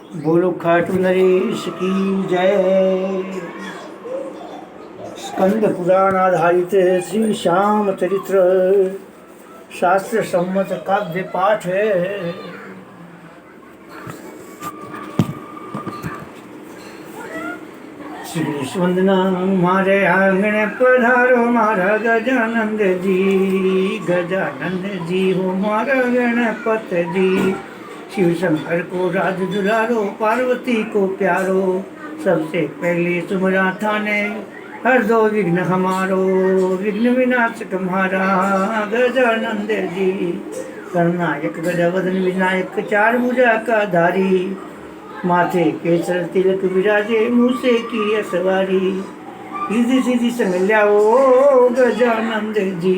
बोलो खाटू नरेश की जय। स्कंद पुराण आधारित श्री श्याम चरित्र शास्त्र सम्मत काव्य पाठ है। श्री वंदना मारे आंगण पधारो मारा गजानंद जी हो मारा गणपत जी। शिव शंकर को राज दुलारो, पार्वती को प्यारो, सबसे पहले तुमरा थाने हर दो विघ्न हमारो। विघ्न विनाशक हमारा गजानंद जी, गणनायक गजवदन विनायक, चार भुजा का धारी, माथे केसर तिलक विराजे, मूसे की असवारी, रिद्धि सिद्धि संग ल्याओ गजानंद जी।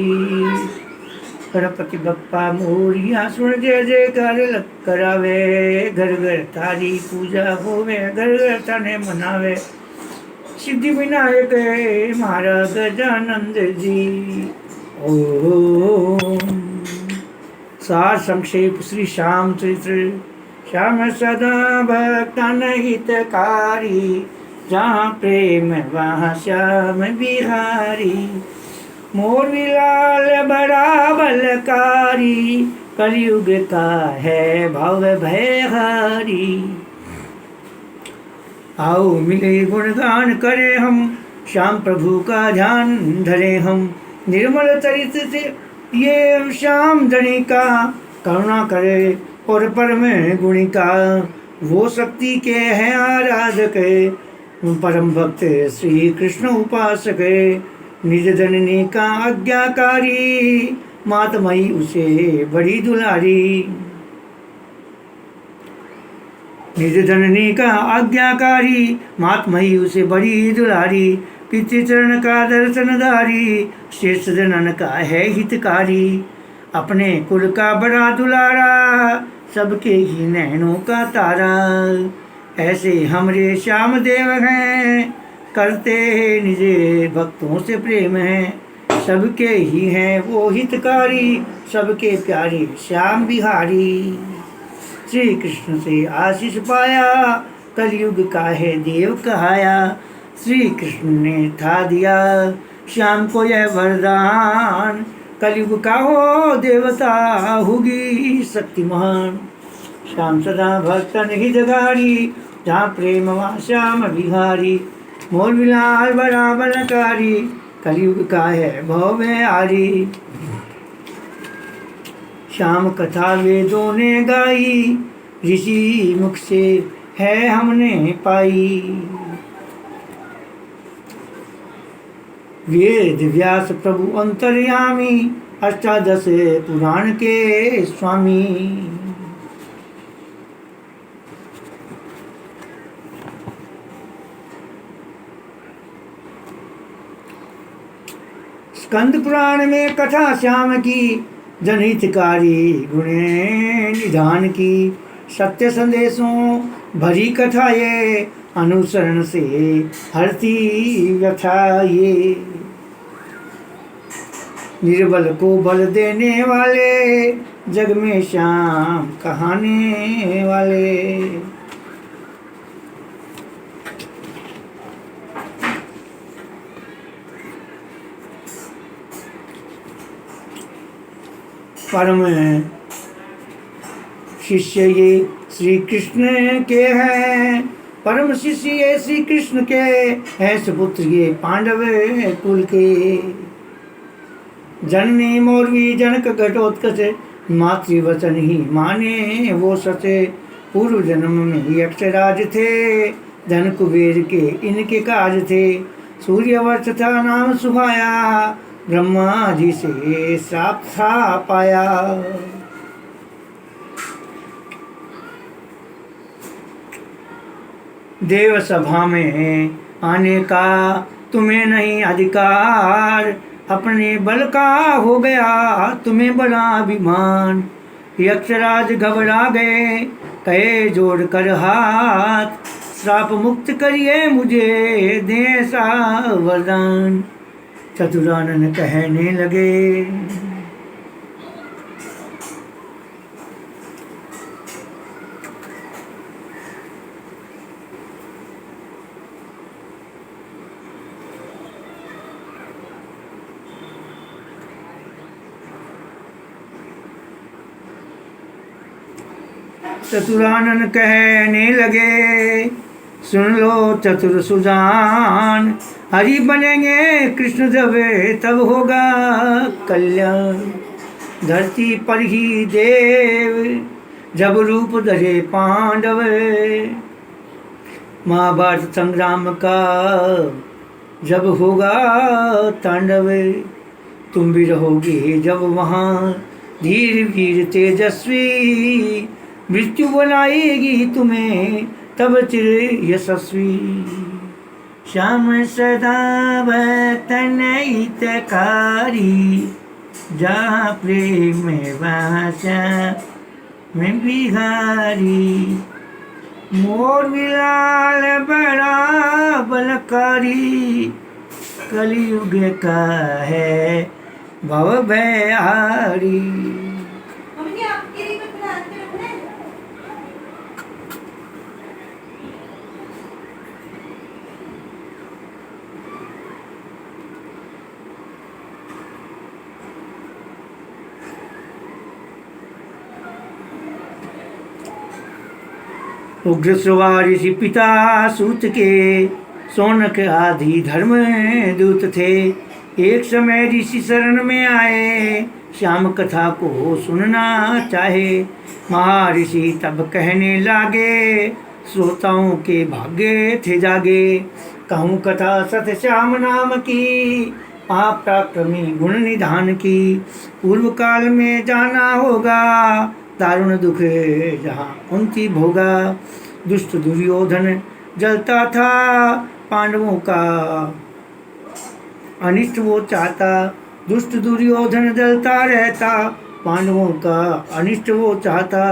गणपति बप्पा मोरिया, सुन जय जयकार करावे, घर घर तारी पूजा होवे, घर घर तने मनावे। सिद्धि विनायक मारा गजानंद जी। ओम। सार संक्षेप श्री श्याम चरित्र। श्याम सदा भक्तन हितकारी, जहाँ प्रेम वहाँ श्याम बिहारी। मोर विलाल बड़ा बलकारी, कलयुग का है भव भयहारी। आओ मिले गुणगान करे हम, श्याम प्रभु का ध्यान धरे हम। निर्मल चरित से ये श्याम धनी का, करुणा करे और परम गुणी का। वो शक्ति के हैं आराधक, परम भक्त श्री कृष्ण उपासक। निज जननी का आज्ञाकारी, मातमयी उसे बड़ी दुलारी। निज जननी का आज्ञाकारी, मातमयी उसे बड़ी दुलारी। पितृ चरण का दर्शनधारी, श्रेष्ठ जनन का है हितकारी। अपने कुल का बड़ा दुलारा, सबके ही नैनों का तारा। ऐसे हमरे श्याम देव हैं, करते निजे भक्तों से प्रेम है। सबके ही हैं वो हितकारी, सबके प्यारे श्याम बिहारी। श्री कृष्ण से आशीष पाया, कलयुग का है देव कहाया। श्री कृष्ण ने था दिया श्याम को यह वरदान, कलयुग का हो देवता होगी शक्तिमान। श्याम सदा भक्तन हितकारी, जहाँ प्रेम वहाँ श्याम बिहारी। मोर विलाल बड़ा बलकारी, कलयुग का है भव भयहारी। श्याम कथा वेदों ने गाई, ऋषि मुख से है हमने पाई। वेद व्यास प्रभु अंतर्यामी, अष्टादश पुराण के स्वामी। स्कंद पुराण में कथा श्याम की, जनहितकारी गुणे निधान की। सत्य संदेशों भरी कथा ये, अनुसरण से हरती व्यथा ये। निर्बल को बल देने वाले, जग में श्याम कहाने वाले। परम शिष्य ये श्री कृष्ण के हैं, परम शिष्य ये श्री कृष्ण के हैं। सुपुत्र ये पांडव कुल के। जननी मौरवी जनक घटोत्कच, मातृवचन ही माने वो सचे। पूर्व जन्म में ही अक्षराज थे, धन कुबेर के इनके काज थे। सूर्यवंश था नाम सुहाया, ब्रह्मा जी से श्राप था पाया। देव सभा में आने का तुम्हें नहीं अधिकार, अपने बल का हो गया तुम्हें बड़ा अभिमान। यक्षराज घबरा गए, कहे जोड़ कर हाथ, श्राप मुक्त करिए मुझे दे ऐसा वरदान। चतुरानन कहने लगे, चतुरानन कहने लगे, सुन लो चतुर सुजान, हरि बनेंगे कृष्ण जब तब होगा कल्याण। धरती पर ही देव जब रूप धरे पांडव, महाभारत संग्राम का जब होगा तांडव। तुम भी रहोगे जब वहाँ धीर वीर तेजस्वी, मृत्यु बनाएगी तुम्हें तब चिर यशस्वी। श्याम सदा वतन हितकारी, जहाँ प्रेम वहाँ श्याम बिहारी। मोर बिलाल बड़ा बलकारी, कलयुग का है भव भयहारी। उग्र ऋषि पिता सूत के, सोनक आदि धर्म दूत थे। एक समय ऋषि शरण में आए, श्याम कथा को सुनना चाहे। महर्षि तब कहने लागे, श्रोताओं के भाग्य थे जागे। कहूँ कथा सत श्याम नाम की, महापराक्रमी गुण निधान की। पूर्व काल में जाना होगा, दारुण दुख जहाँ कुंती भोगा। दुष्ट दुर्योधन जलता था, पांडवों का अनिष्ट वो चाहता। दुष्ट दुर्योधन जलता रहता, पांडवों का अनिष्ट वो चाहता।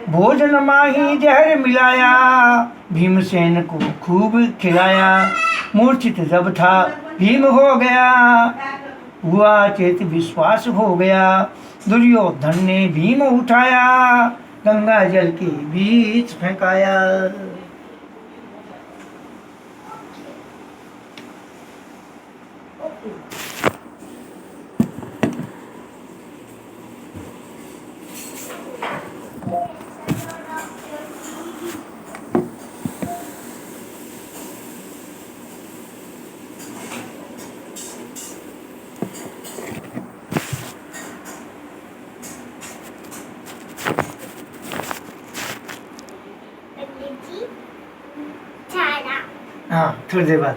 भोजन माही जहर मिलाया, भीमसेन को खूब खिलाया। मूर्छित जब था भीम हो गया, हुआ चेत विश्वास हो गया। दुर्योधन ने भीम उठाया, गंगा जल के बीच फेंकाया। हाँ, थोड़ी देर बाद।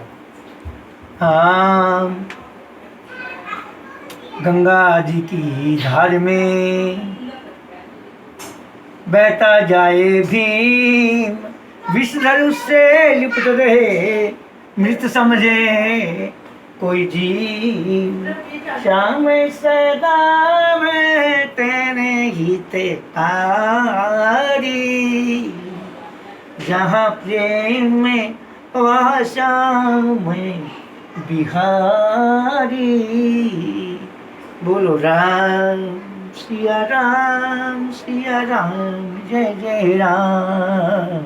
हाँ, गंगा जी की धार में बहता जाए भीम, विषधर उससे लिपट रहे, मृत समझे कोई जीव। श्याम सदा में तेने हितकारी, जहाँ प्रेम में वहाँ श्याम बिहारी। बोलो राम सिया राम जय जय राम।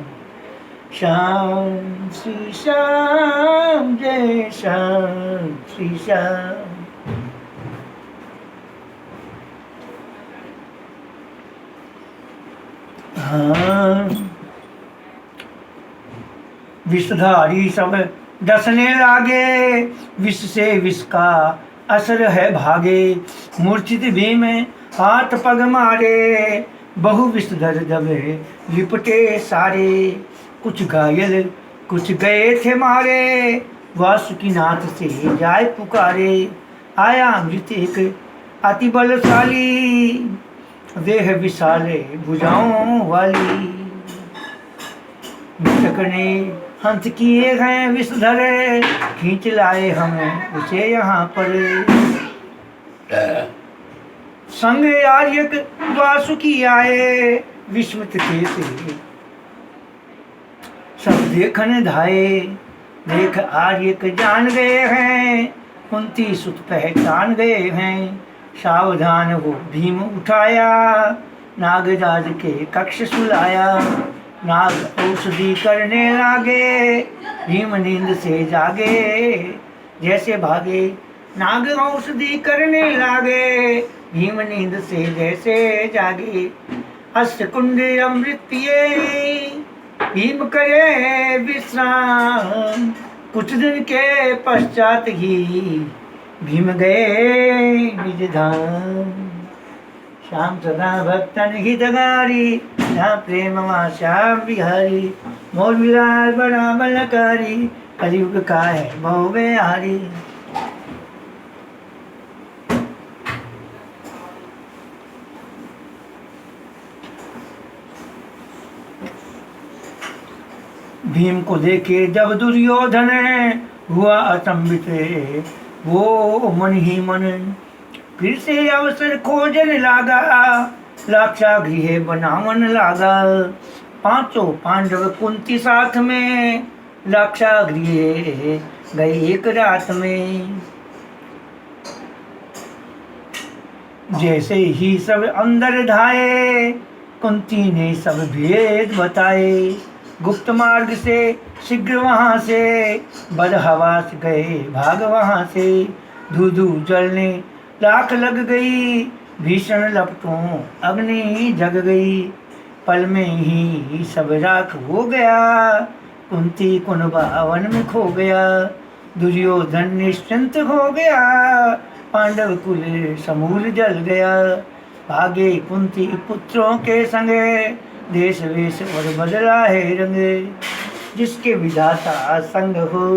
श्याम श्री श्याम जय श्याम श्री श्याम। हाँ, विषधारी सब डसने लागे, विष से विष का असर है भागे। मूर्छित भीम हाथ पग मारे, बहु विषधर जब लिपटे सारे। कुछ घायल कुछ गए थे मारे, वासुकीनाथ से जाय पुकारे। आया अमृत एक अति बलशाली, देह विशाले भुजाओं वाली। मृतक ने हंस किए हैं विषधर, खींच लाए हमें उसे यहाँ पर। संग आर्यक वासुकी आए, विस्मित थे से सब देखन धाये। देख आर्यक जान गए हैं, कुंती सुत पहचान गए हैं। सावधान हो भीम उठाया, नागराज के कक्ष सुलाया। नाग औषधि करने लागे, भीम नींद से जागे जैसे भागे। नाग औषधि करने लागे, भीम नींद से जैसे जागे। अष्टकुंड अमृत पिए, भीम करे विश्राम। कुछ दिन के पश्चात ही भीम गए निज धाम। श्याम सदा भक्तन हितकारी, जहाँ प्रेम वहाँ श्याम बिहारी। मोर विलास बड़ा बलकारी, कलयुग का है बहु बिहारी। भीम को देखे जब दुर्योधन, हुआ अचंभित वो मन ही मन। फिर से अवसर खोजने लागा, लाक्षागृह बनावन लागा। पांचों पांडव कुंती साथ में, लाक्षागृह गए एक रात में। जैसे ही सब अंदर धाये, कुंती ने सब भेद बताए। गुप्त मार्ग से शीघ्र वहां से, बदहवास गए भाग वहां से। धू धू जलने राख लग गई, भीषण लपटों अग्नि जग गई। पल में ही सब राख हो गया, कुंती कुनबा वन में खो गया। दुर्योधन निश्चिंत हो गया, पांडव कुल समूल जल गया। भागे कुंती पुत्रों के संगे, देश वेश और बदला है रंगे। जिसके विधाता संग हो,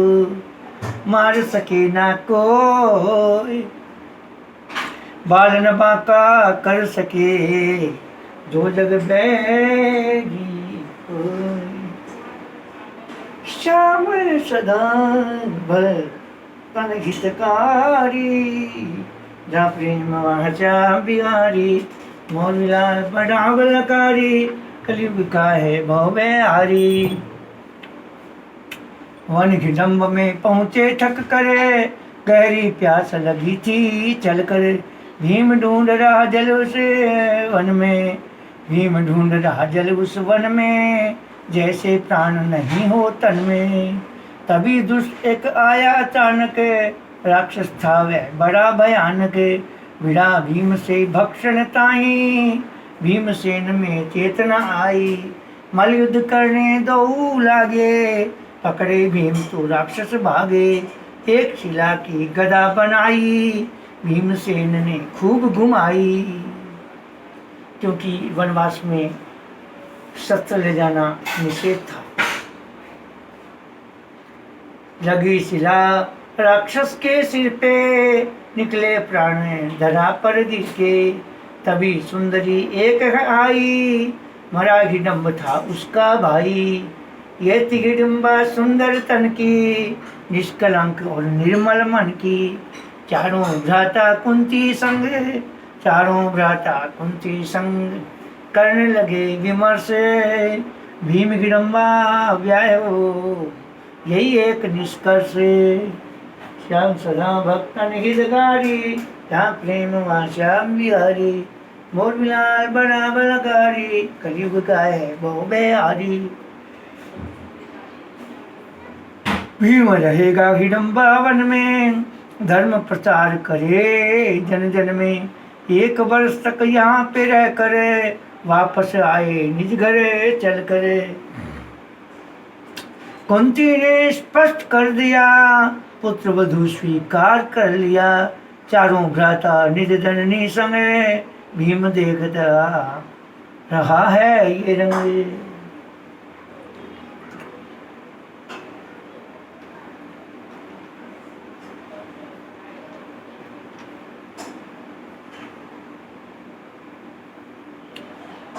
मार सके ना कोई। बाल न बांका कर सके, जो जग बैगी कोई। श्याम सदा भल तन हितकारी, जहाँ प्रेम वहाँ श्याम बिहारी। मोर विलास बड़ा बलकारी, कलयुग का है बहु बिहारी। वन की डंब में पहुँचे थक करे, गहरी प्यास लगी थी चल कर। भीम ढूंढ रहा जल उस वन में, भीम ढूंढ रहा जल उस वन में। जैसे प्राण नहीं हो तन में। तभी दुष्ट एक आया अचानक, राक्षस था वह बड़ा भयानक। विड़ा भीम से भक्षण ताई, भीमसेन में चेतना आई। मल युद्ध करने दो लागे, पकड़े भीम तो राक्षस भागे। एक शिला की गदा बनाई, भीमसेन ने खूब घुमाई। क्योंकि वनवास में शस्त्र ले जाना निषेध था। लगी शिला राक्षस के सिर पे, निकले प्राण धरा पर गिर के। तभी सुंदरी एक आई, मरा हिडम्ब था उसका भाई। ये थी हिडम्बा सुंदर तन की, निष्कलंक और निर्मल मन की। चारों भ्राता कुंती संग, चारों भ्राता कुंती संग। करने लगे विमर्श, भीम हिडम्बा व्याय हो, यही एक निष्कर्ष। श्याम सदा भक्तन हितकारी, जहाँ प्रेम वहाँ श्याम बिहारी। मोर विलास बड़ा बलकारी, कलयुग का है बहु बिहारी। भीम रहेगा हिडम्बा वन में, धर्म प्रचार करे जन जन में। 1 वर्ष तक यहाँ पे रह कर, वापस आए निज घरे चल कर। कुंती ने स्पष्ट कर दिया, पुत्र वधू स्वीकार कर लिया। चारों भ्राता निज जननी समय, भीम देखता रहा है ये रंग।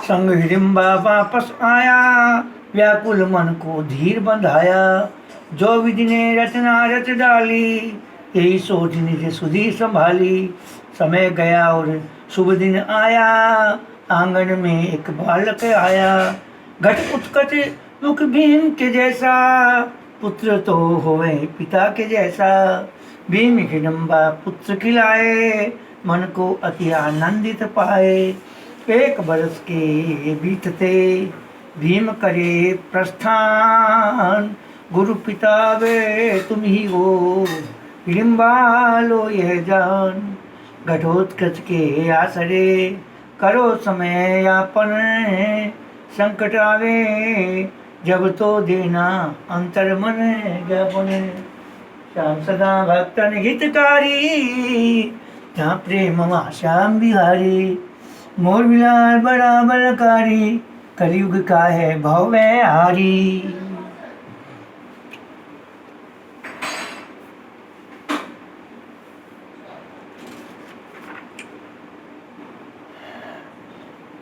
संग हिडिम्बा वापस आया, व्याकुल मन को धीर बंधाया। जो विधि ने रचना रच डाली, यही सोच निज सुधी संभाली। समय गया और शुभ दिन आया, आंगन में एक बालक आया। घट उत्कच मुख भीम के जैसा, पुत्र तो होवे पिता के जैसा। भीम हिडम्बा पुत्र खिलाए, मन को अति आनंदित पाए। 1 बरस के बीतते भीम करे प्रस्थान, गुरु पिता वे तुम ही हो, हिडिंबा लो यह जान। घटोत्कच के आसरे करो समय यापन, संकट आवे जब तो देना अंतर मन ज्ञापन। श्याम सदा भक्तन हितकारी, जहाँ प्रेम वहाँ श्याम बिहारी। मोर बिलाल बड़ा बलकारी, कलयुग का है भव हारी।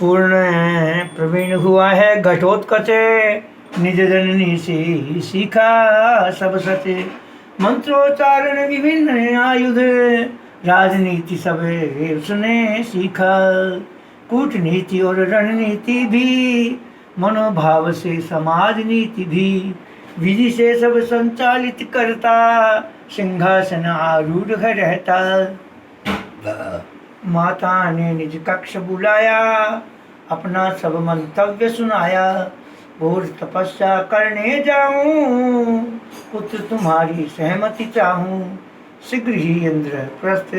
पूर्ण प्रवीण हुआ है घटोत्कच, निज जननी से सीखा सब सच। मंत्रोच्चारण विभिन्न आयुध, राजनीति सब उसने सीखा। कूटनीति और रणनीति भी, मनोभाव से समाज नीति भी। विधि से सब संचालित करता, सिंहासन आरूढ़ रहता। माता ने निज कक्ष बुलाया, अपना सब मंतव्य सुनाया। घोर तपस्या करने जाऊं, पुत्र तुम्हारी सहमति चाहूं। शीघ्र ही इंद्रप्रस्थ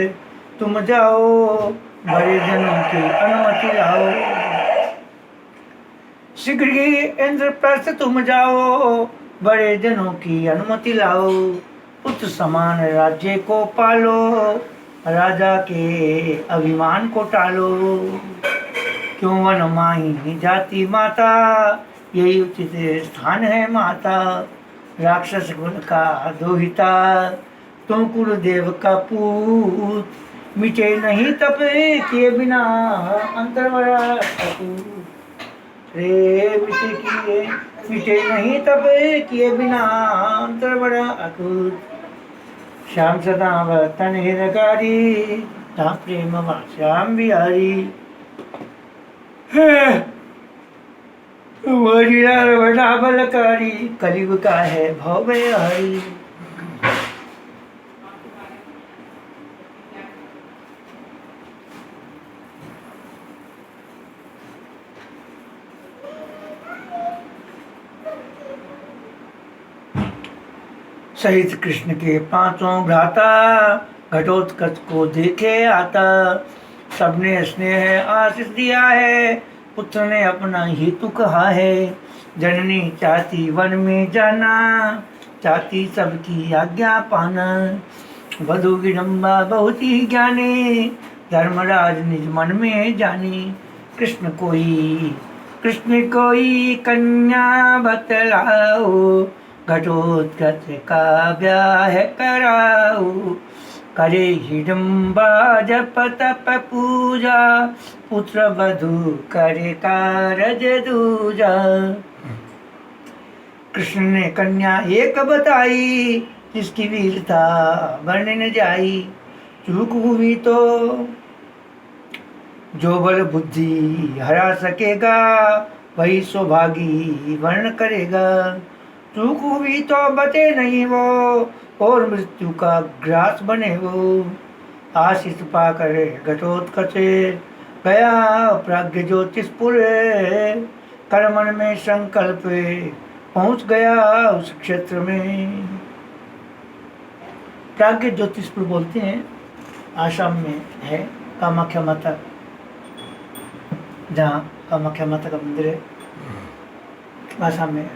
तुम जाओ, बड़े जनों की अनुमति लाओ। शीघ्र ही इंद्रप्रस्थ तुम जाओ, बड़े जनों की अनुमति लाओ। पुत्र समान राज्य को पालो, राजा के अभिमान को टालो। क्यों वन माही जाति माता, यही उचित स्थान है माता। राक्षस कुल का दोहिता, तुम कुलदेव का पूत। मिटे नहीं तप किए बिना अंतर्वरा रे, मिटे नहीं तप किए बिना अंतर्वरा अकूत। श्याम सदा वतन हितकारी, जहाँ प्रेम वहाँ श्याम बिहारी। वरियार बड़ा बलकारी, कलयुग का है भव हारी। सहित कृष्ण के पांचों भ्राता, घटोत्कच को देखे आता। सबने स्नेह आशीष दिया है, पुत्र ने अपना हेतु कहा है। जननी चाहती वन में जाना, चाहती सबकी आज्ञा पाना। वधु विडम्बा बहुत ही ज्ञानी, धर्मराज निज मन में जानी। कृष्ण कोई कन्या बतलाओ, घटोत्कच का ब्याह कराओ। करे हिडम्बा जप तप पूजा, पुत्र वधु करे कारज दूजा। कृष्ण ने कन्या एक बताई, जिसकी वीरता वर्णन न जाई। चूक हुई तो जो बल बुद्धि हरा सकेगा, वही सौभागी वर्ण करेगा। चूक हुई तो बचे नहीं वो, और मृत्यु का ग्रास बने वो। आशीष पाकर घटोत्कच गया प्राज्ञ ज्योतिषपुर। कर्मण में संकल्प पहुंच गया उस क्षेत्र में। प्राज्ञ ज्योतिषपुर बोलते हैं, आसाम में है कामाख्या माता, जहाँ कामाख्या माता का मंदिर है, आसाम में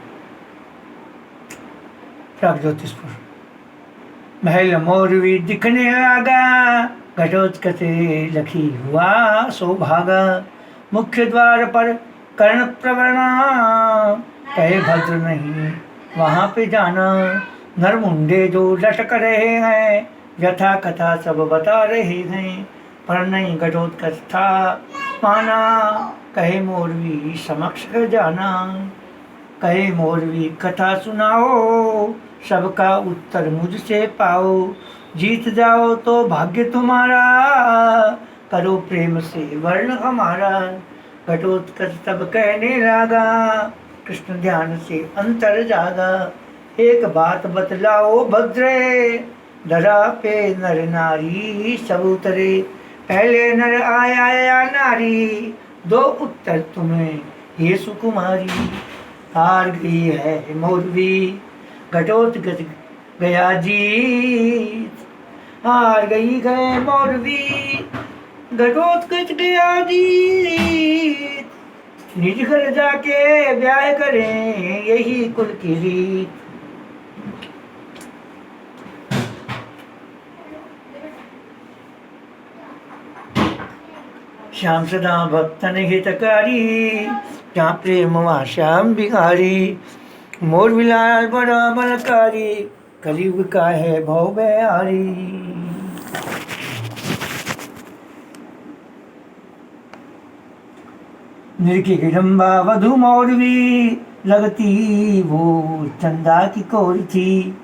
प्राज्ञ ज्योतिषपुर। महल मोरवी दिखने लगा, घटोत्कच लखी हुआ सौभागा। मुख्य द्वार पर कर्ण प्रवरणा, कहे भद्र नहीं वहाँ पे जाना। नरमुंडे जो लटक रहे हैं, यथा कथा सब बता रहे हैं। पर नहीं घटोत्कच था माना, कहे मोरवी समक्ष जाना। कहे मोरवी कथा सुनाओ, सबका उत्तर मुझसे पाओ। जीत जाओ तो भाग्य तुम्हारा, करो प्रेम से वर्ण हमारा। घटोत्कच तब कहने लगा, कृष्ण ध्यान से अंतर जागा। एक बात बतलाओ भद्रे, धरा पे नर नारी सब उतरे। पहले नर आया या नारी, दो उत्तर तुम्हें ये सुकुमारी। हार गई है मोरवी, घटोत्कच गया जीत। हार गई है मोरवी, घटोत्कच गया जीत। निज घर जाके ब्याह करें यही कुल की रीत। श्याम सदा भक्तन हितकारी, जहाँ प्रेम वहाँ श्याम बिहारी। मोर बिलाल बड़ा बलकारी, कलयुग का है भव बयारी। निरखी हिडम्बा वधु मौरवी, लगती वो चंदा की कौर थी।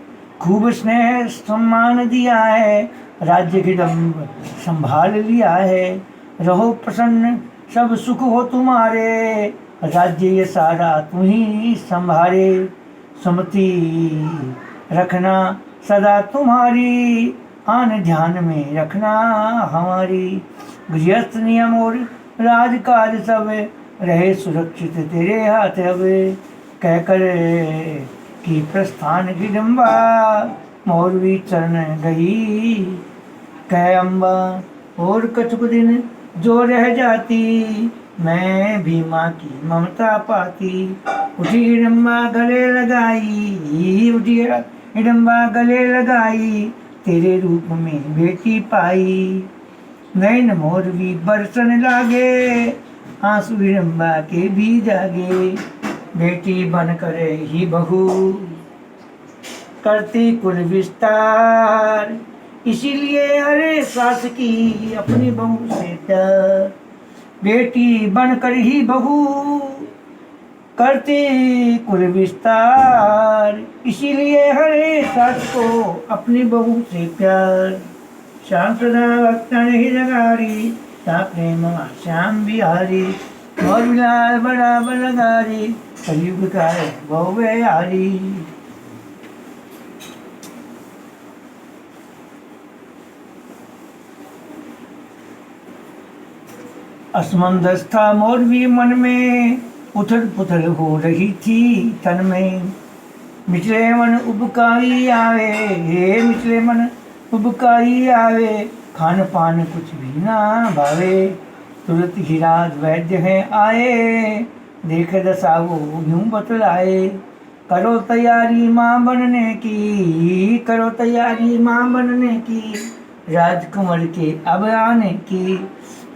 खूब स्नेह सम्मान दिया है, राज्य हिडम्ब संभाल लिया है। रहो प्रसन्न सब सुख हो तुम्हारे, राज्य ये सारा तुम्ही संभारे। सुमति रखना सदा तुम्हारी, आन ध्यान में रखना हमारी। गृहस्थ नियम और राजकाज सब रहे सुरक्षित तेरे हाथ अब। कहकर कि प्रस्थान हिडम्बा, मौरवी चरण गई कह अम्बा। और कछुक दिन जो रह जाती, मैं भी माँ की ममता पाती। उठी हिडम्बा गले लगाई, उठी हिडम्बा गले लगाई, तेरे रूप में बेटी पाई। नैन मोरवी बरसन लागे, आंसू हिडम्बा के भी जागे। बेटी बन करे ही बहू, करती कुल विस्तार। इसीलिए हरे सास की अपनी बहू से प्यार। बेटी बनकर ही बहू करती कुल विस्तार, इसीलिए हरे सास को अपनी बहू से प्यार। श्याम सदा भक्तन हितकारी, सा प्रेम श्याम बिहारी। मोर बिलाल बड़ा बलकारी, कलयुग का है भव बयारी। असमंजस था मोरवी मन में, उथल पुथल हो रही थी तन में। मिचले मन उबकाई आवे, हे मिचले मन उबकाई आवे। खान पान कुछ भी ना भावे, तुरंत ही राज वैद्य हैं आए। देख दशा वो यूं बतलाए, करो तैयारी माँ बनने की, करो तैयारी माँ बनने की। राजकुमार के अब आने की,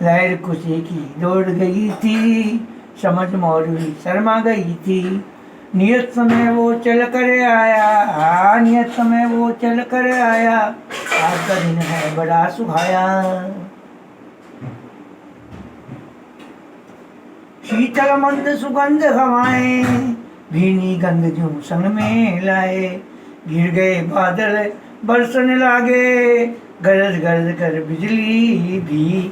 लहर खुशी की दौड़ गई थी। समझ मौरवी शर्मा गई थी। नियत समय वो चल कर आया, नियत समय वो चल कर आया। आज का दिन है बड़ा सुहाया। शीतल मंद सुगंध हवाएं, भीनी गंध जो संग में लाए। गिर गए बादल बरसने लागे, गरज गरज कर बिजली भी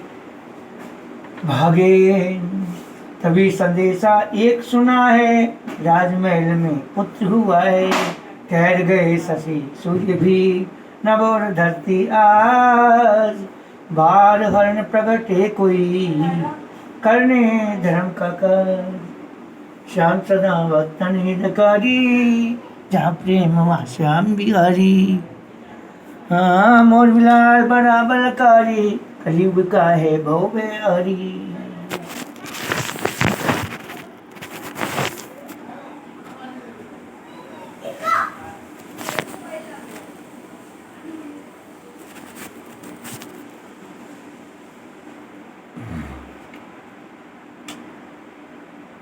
भागे। तभी संदेशा एक सुना है, राजमहल में पुत्र हुआ है। ठहर गए शशि सूर्य भी, नभ और धरती आज। बार हरण प्रगटे कोई, करने धर्म का कर। श्याम सदा भक्तन हितकारी, जहाँ प्रेम वहाँ श्याम बिहारी। हाँ मोर बिलाल बड़ा बलकारी, कलयुग का है भव बयारी।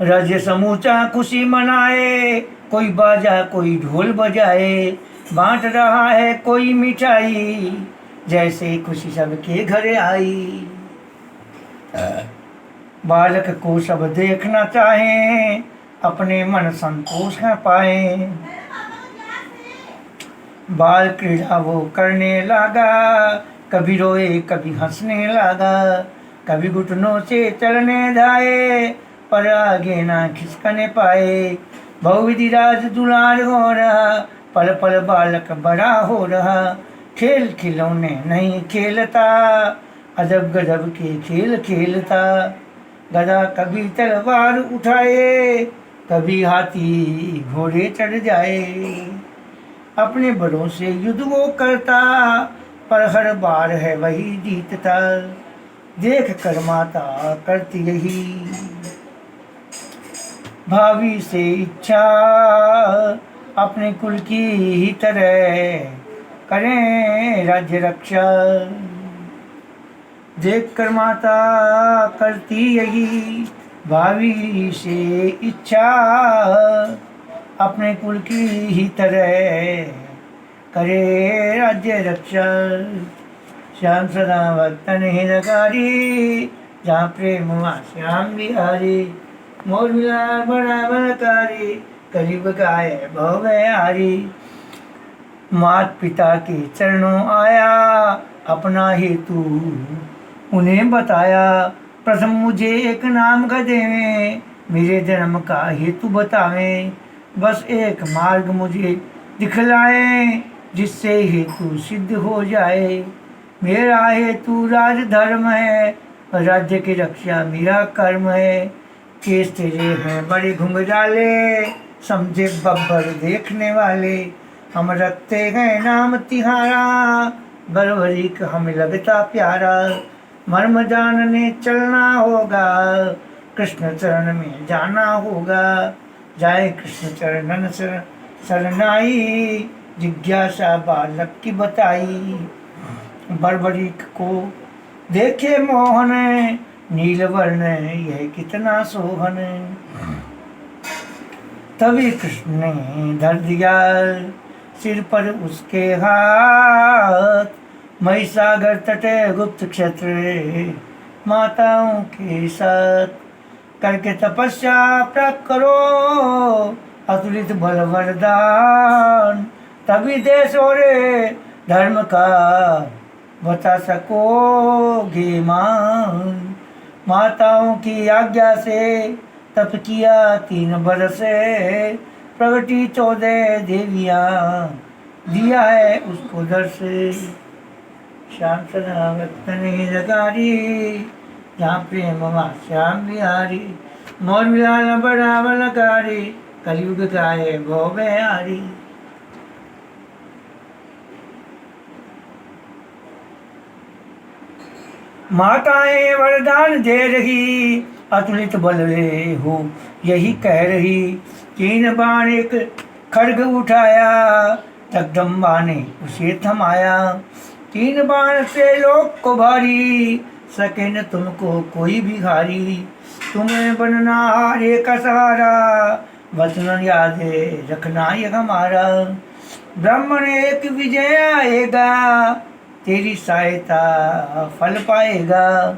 राज्य समूचा खुशी मनाए, कोई बाजा कोई ढोल बजाए। बांट रहा है कोई मिठाई, जैसे खुशी सबके घर आई। बालक को सब देखना चाहे, अपने मन संतोष न पाए। बाल क्रीड़ा वो करने लगा, कभी रोए कभी हंसने लगा। कभी घुटनों से चलने जाए, पर आगे ना खिसकने पाए। बहुविधि राज दुलार हो रहा, पल पल बालक बड़ा हो रहा। खेल खिलौने नहीं खेलता, अजब गजब के खेल खेलता। गदा कभी तलवार उठाए, कभी हाथी घोड़े चढ़ जाए। अपने बड़ों से युद्ध वो करता, पर हर बार है वही जीतता। देख कर माता करती यही, भावी से इच्छा, अपने कुल की ही तरह करें राज्य रक्षा। देख कर माता करती यही, भावी से इच्छा, अपने कुल की ही तरह करे राज्य रक्षा। श्याम सदा भक्तन हितकारी, जहाँ प्रेम वहाँ श्याम बिहारी। मोर मिला बड़ा बलकारी, करीब गाय भव हारी। मात पिता के चरणों आया, अपना हेतु उन्हें बताया। प्रथम मुझे एक नाम का देवें, मेरे जन्म का हेतु बतावें। बस एक मार्ग मुझे दिखलाएं, जिससे हेतु सिद्ध हो जाए। मेरा हेतु राज धर्म है, राज्य की रक्षा मेरा कर्म है। केस तेरे हैं बड़े घुंघराले, समझे बब्बर देखने वाले। हम रखते हैं नाम तिहारा, बरबरीक हमें लगता प्यारा। मर्म जानने चलना होगा, कृष्ण चरण में जाना होगा। जाए कृष्ण चरणन शरणाई, जिज्ञासा बालक की बताई। बरबरीक को देखे मोहन, नीलवर्ण यह कितना सोहन। तभी कृष्ण ने धर दिया सिर पर उसके हाथ। महिसागर तटे गुप्त क्षेत्र, माताओं के साथ। करके तपस्या प्राप्त करो, अतुलित बल वरदान। तभी देश और धर्म का बता सकोगे मान। माताओं की आज्ञा से तप किया 3 बरस, प्रगटी 14 देवियाँ, दिया है उसको दर्श। श्याम सदा भक्तन हितकारी, जहाँ प्रेम वहाँ श्याम बिहारी। मोर मिलाना बड़ा बलकारी, कलयुग का है भव बिहारी। माताएं वरदान दे रही, अतुलित बल हो यही कह रही। 3 बाण एक खड्ग उठाया, जगदम्बा ने उसे थमाया। 3 बाण से लोक को भारी, सके न तुमको कोई भी हारी। तुम्हें बनना हारे का सहारा, वचन याद रखना ये हमारा। ब्राह्मण एक विजय आएगा, तेरी सहायता फल पाएगा।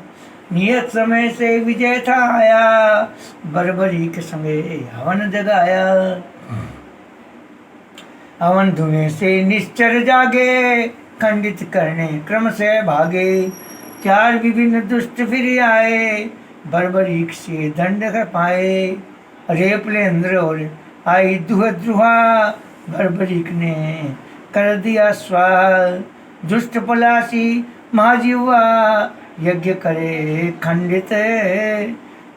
नियत समय से विजय था आया, बरबरी के समय हवन जगाया। हवन धुएं से निश्चर जागे, खंडित करने क्रम से भागे। 4 विभिन्न दुष्ट फिर आए, बरबरीक से दंड पाए। रेपलेंद्र और आई दुहा, बरबरीक ने कर दिया स्वाहा। दुष्ट पलासी महाजीवा, यज्ञ करे खंडित।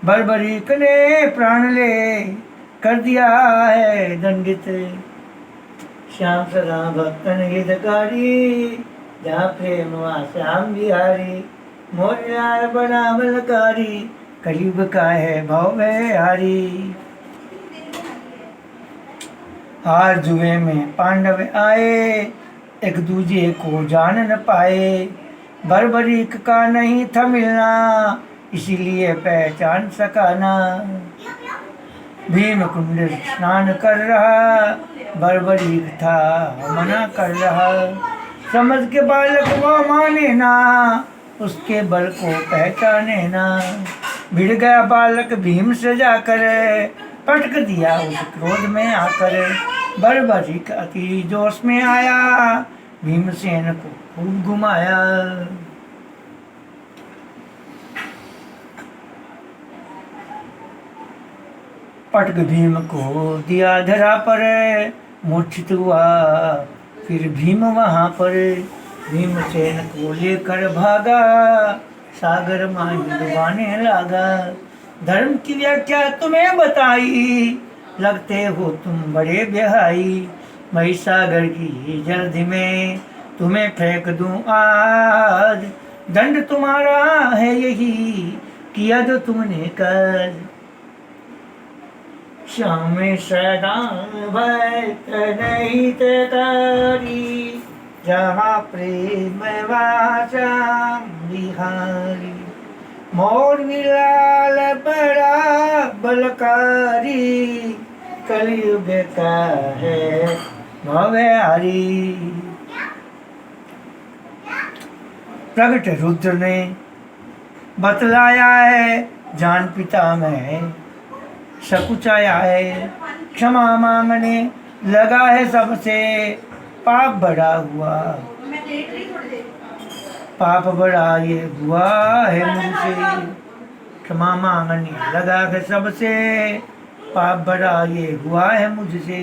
बरबरीक ने प्राण ले कर दिया है दंडित। श्याम सदा भक्तन हितकारी, जहाँ प्रेम वहाँ श्याम बिहारी। मोर बड़ा बलकारी, कलयुग का है भव बिहारी। हार जुए में पांडव आए, एक दूजे को जान न पाए। बरबरीक का नहीं था मिलना, इसीलिए पहचान सका ना। भीम कुंड स्नान कर रहा, बरबरीक था मना कर रहा। समझ के बालक वो माने ना, उसके बल को पहचाने ना। भिड़ गया बालक भीम से जाकर, पटक दिया उस क्रोध में आकर। बरबरीक अति जोश में आया, भीमसेन को खूब घुमाया। पटक भीम को दिया धरा पर, मूर्छित हुआ फिर भीम वहाँ पर। भीमसेन को लेकर भागा, सागर में डुबाने लगा। धर्म की व्याख्या तुम्हें बताई, लगते हो तुम बड़े बेहाई, महिसागर की जल्दी में तुम्हें फेंक दूं आज। दंड तुम्हारा है यही, किया जो तुमने कर। श्याम सदा भय नहीं तेरी, जहाँ प्रेम श्याम बिहारी। मोर मिलाल बड़ा बलकारी, कलयुग का है भवहारी। प्रगट रुद्र ने बतलाया है, जान पिता में सकुचाया है। क्षमा मांगने लगा है सबसे, पाप बड़ा हुआ, पाप बड़ा ये हुआ है मुझसे। क्षमा मांगने लगा है सबसे, पाप बड़ा ये हुआ है मुझसे।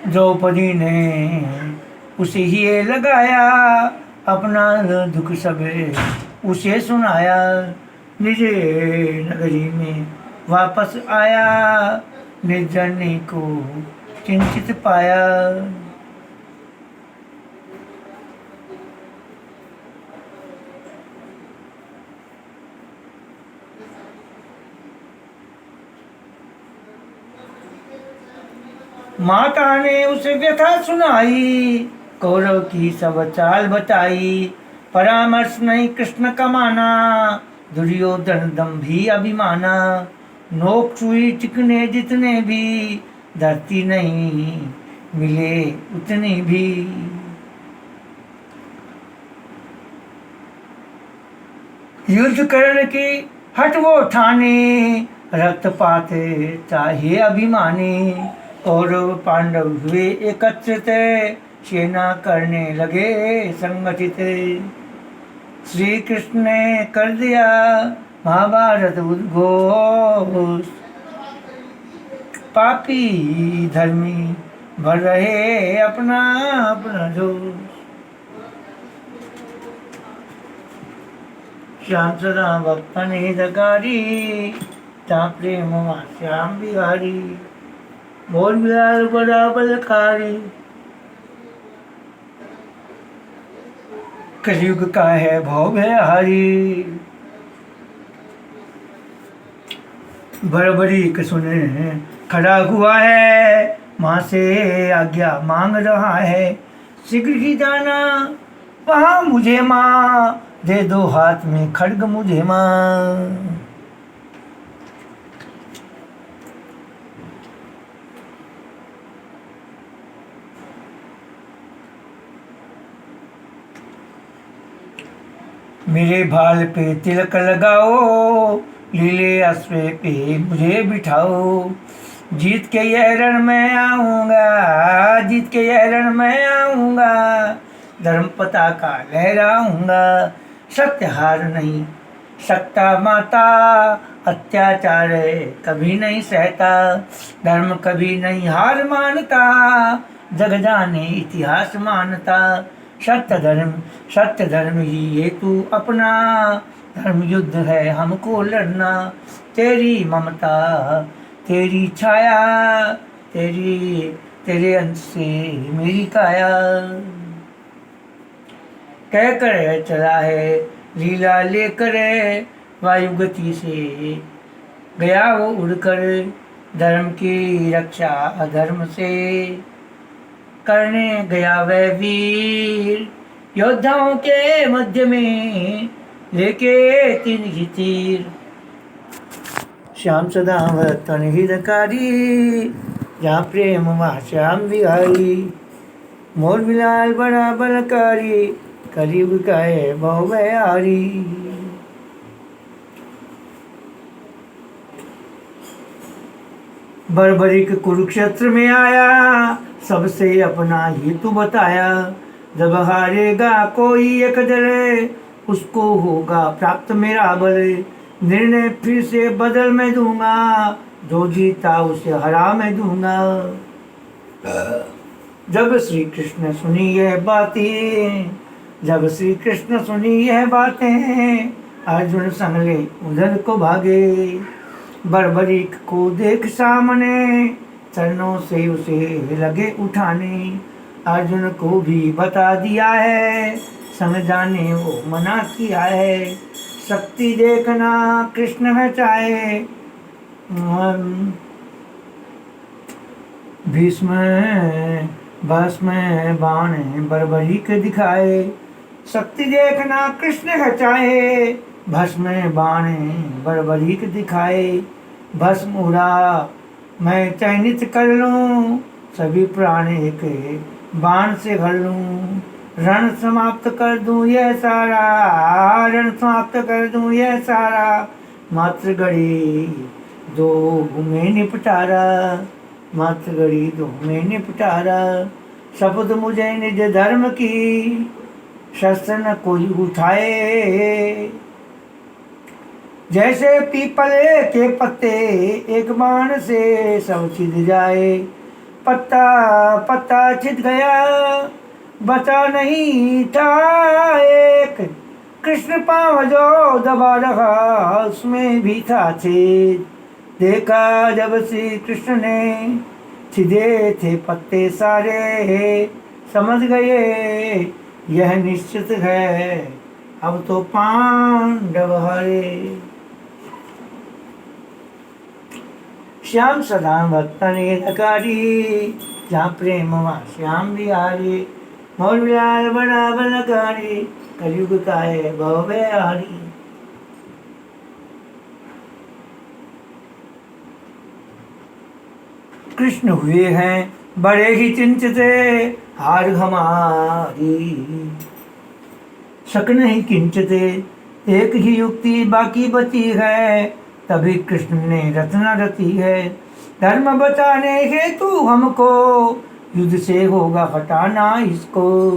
द्रौपदी ने उसे ही लगाया, अपना दुख सब उसे सुनाया। निज नगरी में वापस आया, निर्जनी को चिंतित पाया। माता ने उसे व्यथा सुनाई, कौरव की सब चाल बताई। परामर्श नहीं कृष्ण का माना, दुर्योधन दंभी अभिमाना। नोक चुई चिकने जितने भी, धरती नहीं मिले उतनी भी। युद्ध करने की हट वो ठाने, रक्तपात चाहिए अभिमानी। कौरव पांडव हुए एकत्रित, सेना करने लगे संगठित। श्री कृष्ण ने कर दिया महाभारत उद्घोष, पापी धर्मी भर रहे अपना अपना जोश। श्याम सदा भक्तन हितकारी, जहाँ प्रेम वहाँ श्याम बिहारी। मोर बिहार बड़ा बलकारी, कलयुग का है भवहारी। बड़बड़ी सुने खड़ा हुआ है, माँ से आज्ञा मांग रहा है। शीघ्र ही जाना वहाँ मुझे माँ, दे दो हाथ में खड्ग मुझे माँ। मेरे भाल पे तिलक लगाओ, लीले अश्वे पे मुझे बिठाओ। जीत के यह रण में आऊँगा, जीत के यह रण में आऊँगा। धर्म पताका लहराऊँगा, सत्य हार नहीं सकता माता। अत्याचार कभी नहीं सहता, धर्म कभी नहीं हार मानता। जग जाने इतिहास मानता, सत्य धर्म ही हेतु अपना। धर्म युद्ध है हमको लड़ना, तेरी ममता तेरी छाया, तेरे अंश से मेरी काया। कह कर चला है लीला लेकर, वायु गति से गया वो उड़कर। धर्म की रक्षा अधर्म से करने गया वह वीर। योद्धाओं के मध्य में लेके 3 ही तीर। श्याम सदा वतन हितकारी, जहाँ प्रेम वहाँ श्याम बिहारी। मोर बिलाल बड़ा बलकारी, कलयुग का है भवहारी। बर्बरिक कुरुक्षेत्र में आया, सबसे अपना हेतु बताया। जब हारेगा कोई एक दल, उसको होगा प्राप्त मेरा बल। निर्णय फिर से बदल मैं दूंगा, जो जीता उसे हरा मैं दूंगा। जब श्री कृष्ण सुनी यह बातें, जब श्री कृष्ण सुनी यह बातें, अर्जुन संग ले उधर को भागे। बर्बरीक को देख सामने, चरणों से उसे लगे उठाने। अर्जुन को भी बता दिया है, संग जाने वो मना किया है। शक्ति देखना कृष्ण है चाहे, भीष्म भस्म बाण बर्बरीक दिखाए। शक्ति देखना कृष्ण है चाहे, भस्म बाण बर्बरीक दिखाए। भस्म उड़ा मैं चयनित कर लूं, सभी प्राण एक बाण से घर लूं। रण समाप्त कर दूं यह सारा, रण समाप्त कर दूं यह सारा। मात्र घड़ी दो में निपटारा, मात्र घड़ी दो में निपटारा। शपथ मुझे निज धर्म की, शस्त्र न कोई उठाए। जैसे पीपले के पत्ते एक बाण से सब छिद जाए। पत्ता पत्ता छिद गया, बचा नहीं था एक। कृष्ण पांव जो दबा रहा, उसमें भी था छेद। देखा जब श्री कृष्ण ने, छिदे थे पत्ते सारे। समझ गए यह निश्चित है, अब तो पांडव हारे। श्याम सदा भक्तन हितकारी, जहाँ प्रेम वहाँ श्याम बिहारी। मोर बिहार बड़ा बलकारी, कलयुग का है भव बिहारी। कृष्ण हुए हैं बड़े ही चिंतित, हार हमारी शक नहीं किंचित। एक ही युक्ति बाकी बची है, तभी कृष्ण ने रचना रची है। धर्म बचाने हेतु हमको, युद्ध से होगा हटाना इसको।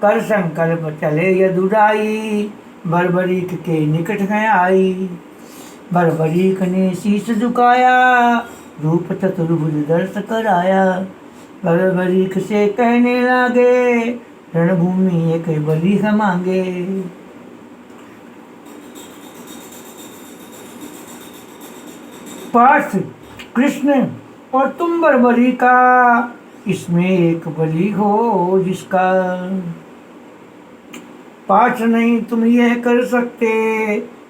कर संकल्प चले यदुराई, बर्बरीक के निकट है आई। बर्बरीक ने शीश झुकाया, रूप चतुर्भुज दर्श कराया। बर्बरीक से कहने लगे, रणभूमि एक बलि हम मांगे। पार्थ कृष्ण और तुम बर्बरी का, इसमें एक बलि हो जिसका। पार्थ नहीं तुम यह कर सकते,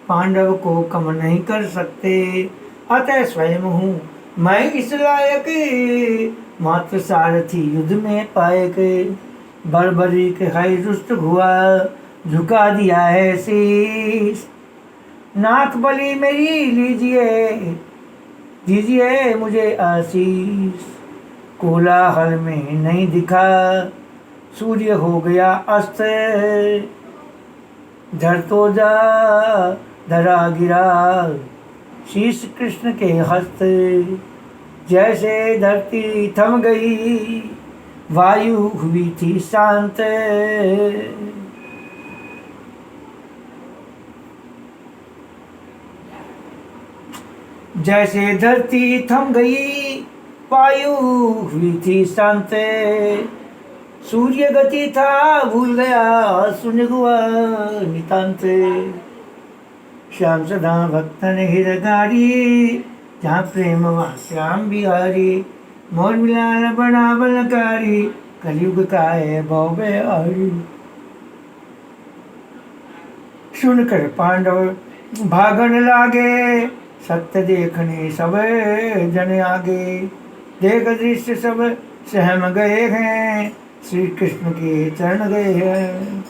पांडव को कम नहीं कर सकते। अतः स्वयं हूँ मैं इस लायक, मात्र सारथी युद्ध में पायक। बर्बरी के है रुष्ट हुआ, झुका दिया है शीश। नाथ बलि मेरी लीजिए, दीजिए मुझे आशीष। कोलाहल में नहीं दिखा, सूर्य हो गया अस्त। धर तो जा धरा गिरा, शीश कृष्ण के हस्त। जैसे धरती थम गई, वायु हुई थी शांत। जैसे धरती थम गई, वायु हुई थी शांत। सूर्य गति था भूल गया, सुन हुआ नितांत। श्याम सदा भक्तन हितकारी, जहाँ प्रेम वहाँ श्याम बिहारी। मोर मिलाल बड़ा बलकारी, कलयुग का है भव बिहारी। सुनकर पांडव भागन लागे, सत्य देखने सब जन आगे। देख दृश्य सब सहम गए हैं, श्री कृष्ण के चरण गए हैं।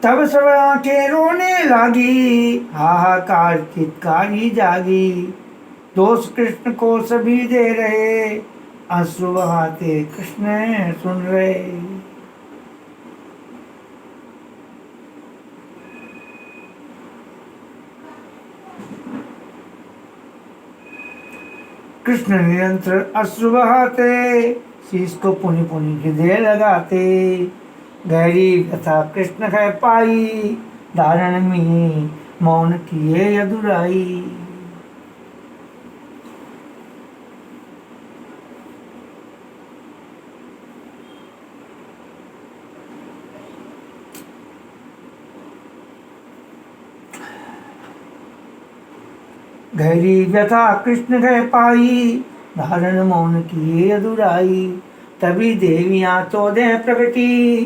तब सब आंखें रोने लागी, हाहाकार चित्कारी जागी। दोष कृष्ण को सभी दे रहे, आंसू बहाते कृष्ण सुन रहे। कृष्ण निरंतर अश्रु बहाते, शीश को पुनि पुनि हृदय लगाते। गहरी कथा कृष्ण है पाई, धारण में मौन किए अधुराई। गहरी व्यथा कृष्ण गए पाई, धारण मौन किए अधुराई। तभी देवियां 14 प्रगटी,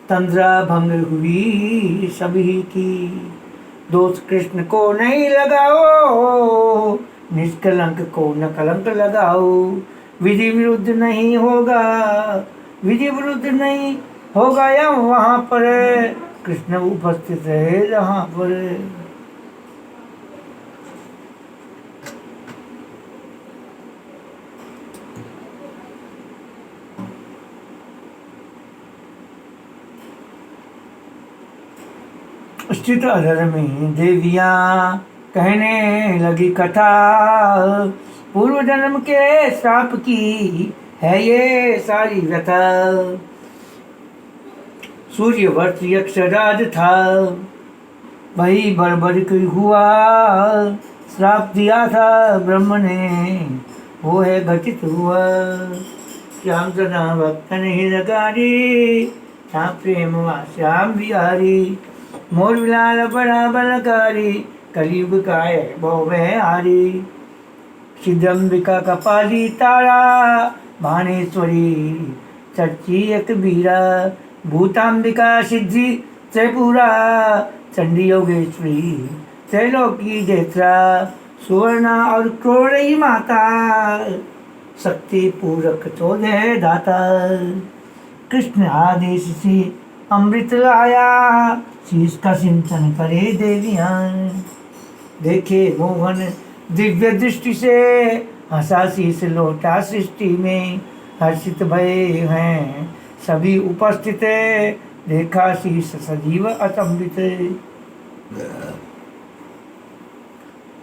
तंद्रा भंग हुई सभी की। दोष कृष्ण को नहीं लगाओ, निष्कलंक को न कलंक लगाओ। विधि विरुद्ध नहीं होगा, विधि विरुद्ध नहीं होगा या वहां पर कृष्ण उपस्थित रहे जहां पर। स्थित अधर में देवियां कहने लगी कथा, पूर्व जन्म के श्राप की है ये सारी व्यथा। सूर्यवंश यक्षराज था, वही बड़बड़ हुआ, श्राप दिया था ब्रह्म ने, वो है घटित हुआ। श्याम सदा भक्त नहीं लगारी, श्याम प्रेम श्याम बिहारी। मोर विलाल बड़ा बलकारी, कलयुग का है भोवे हारी। सिद्धम्बिका कपाली तारा, भानेश्वरी चर्ची एक बीरा। भूताम्बिका सिद्धि त्रिपुरा, चंडी योगेश्वरी त्रैलोकी देत्रा। सुवर्णा और क्रोड़ी माता, शक्ति पूरक 14 दाता। कृष्ण आदेश से अमृत लाया, शीश का सिंचन करे देवियां। देखे मोहन दिव्य दृष्टि से, हंसा शीश लौटा सृष्टि में। हर्षित भये हैं सभी उपस्थित, देखा शीश सजीव अचंभित।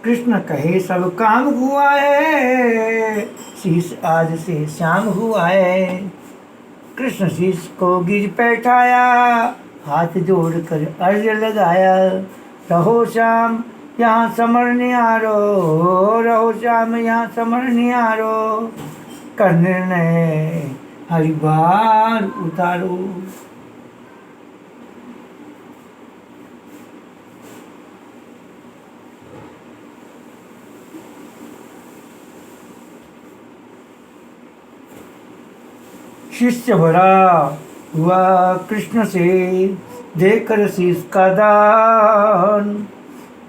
कृष्ण कहे सब काम हुआ है, शीश आज से श्याम हुआ है। कृष्ण शीश को गिर बैठाया, हाथ जोड़कर अर्ज लगाया। रहो श्याम यहाँ समर निहारो, रहो श्याम यहाँ समर निहारो। कर निर्णय हरिभार उतारो। शिष्य भरा हुआ कृष्ण से, देकर शीश का दान।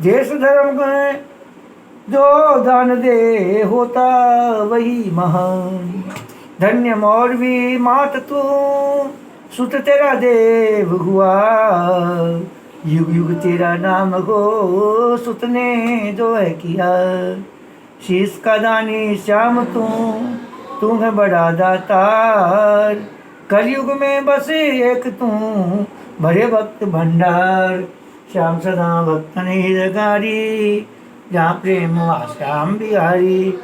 देश धर्म में जो दान दे, होता वही महान। धन्य मोर भी मात तू, सुत तेरा देव हुआ। युग युग तेरा नाम हो, सुत ने जो है किया। शीश का दानी श्याम तू है बड़ा दातार। कलयुग में बसे एक तू, भरे भक्त भंडार। श्याम सदा भक्त नहीं लगारी, जहाँ प्रेम श्याम बिहारी।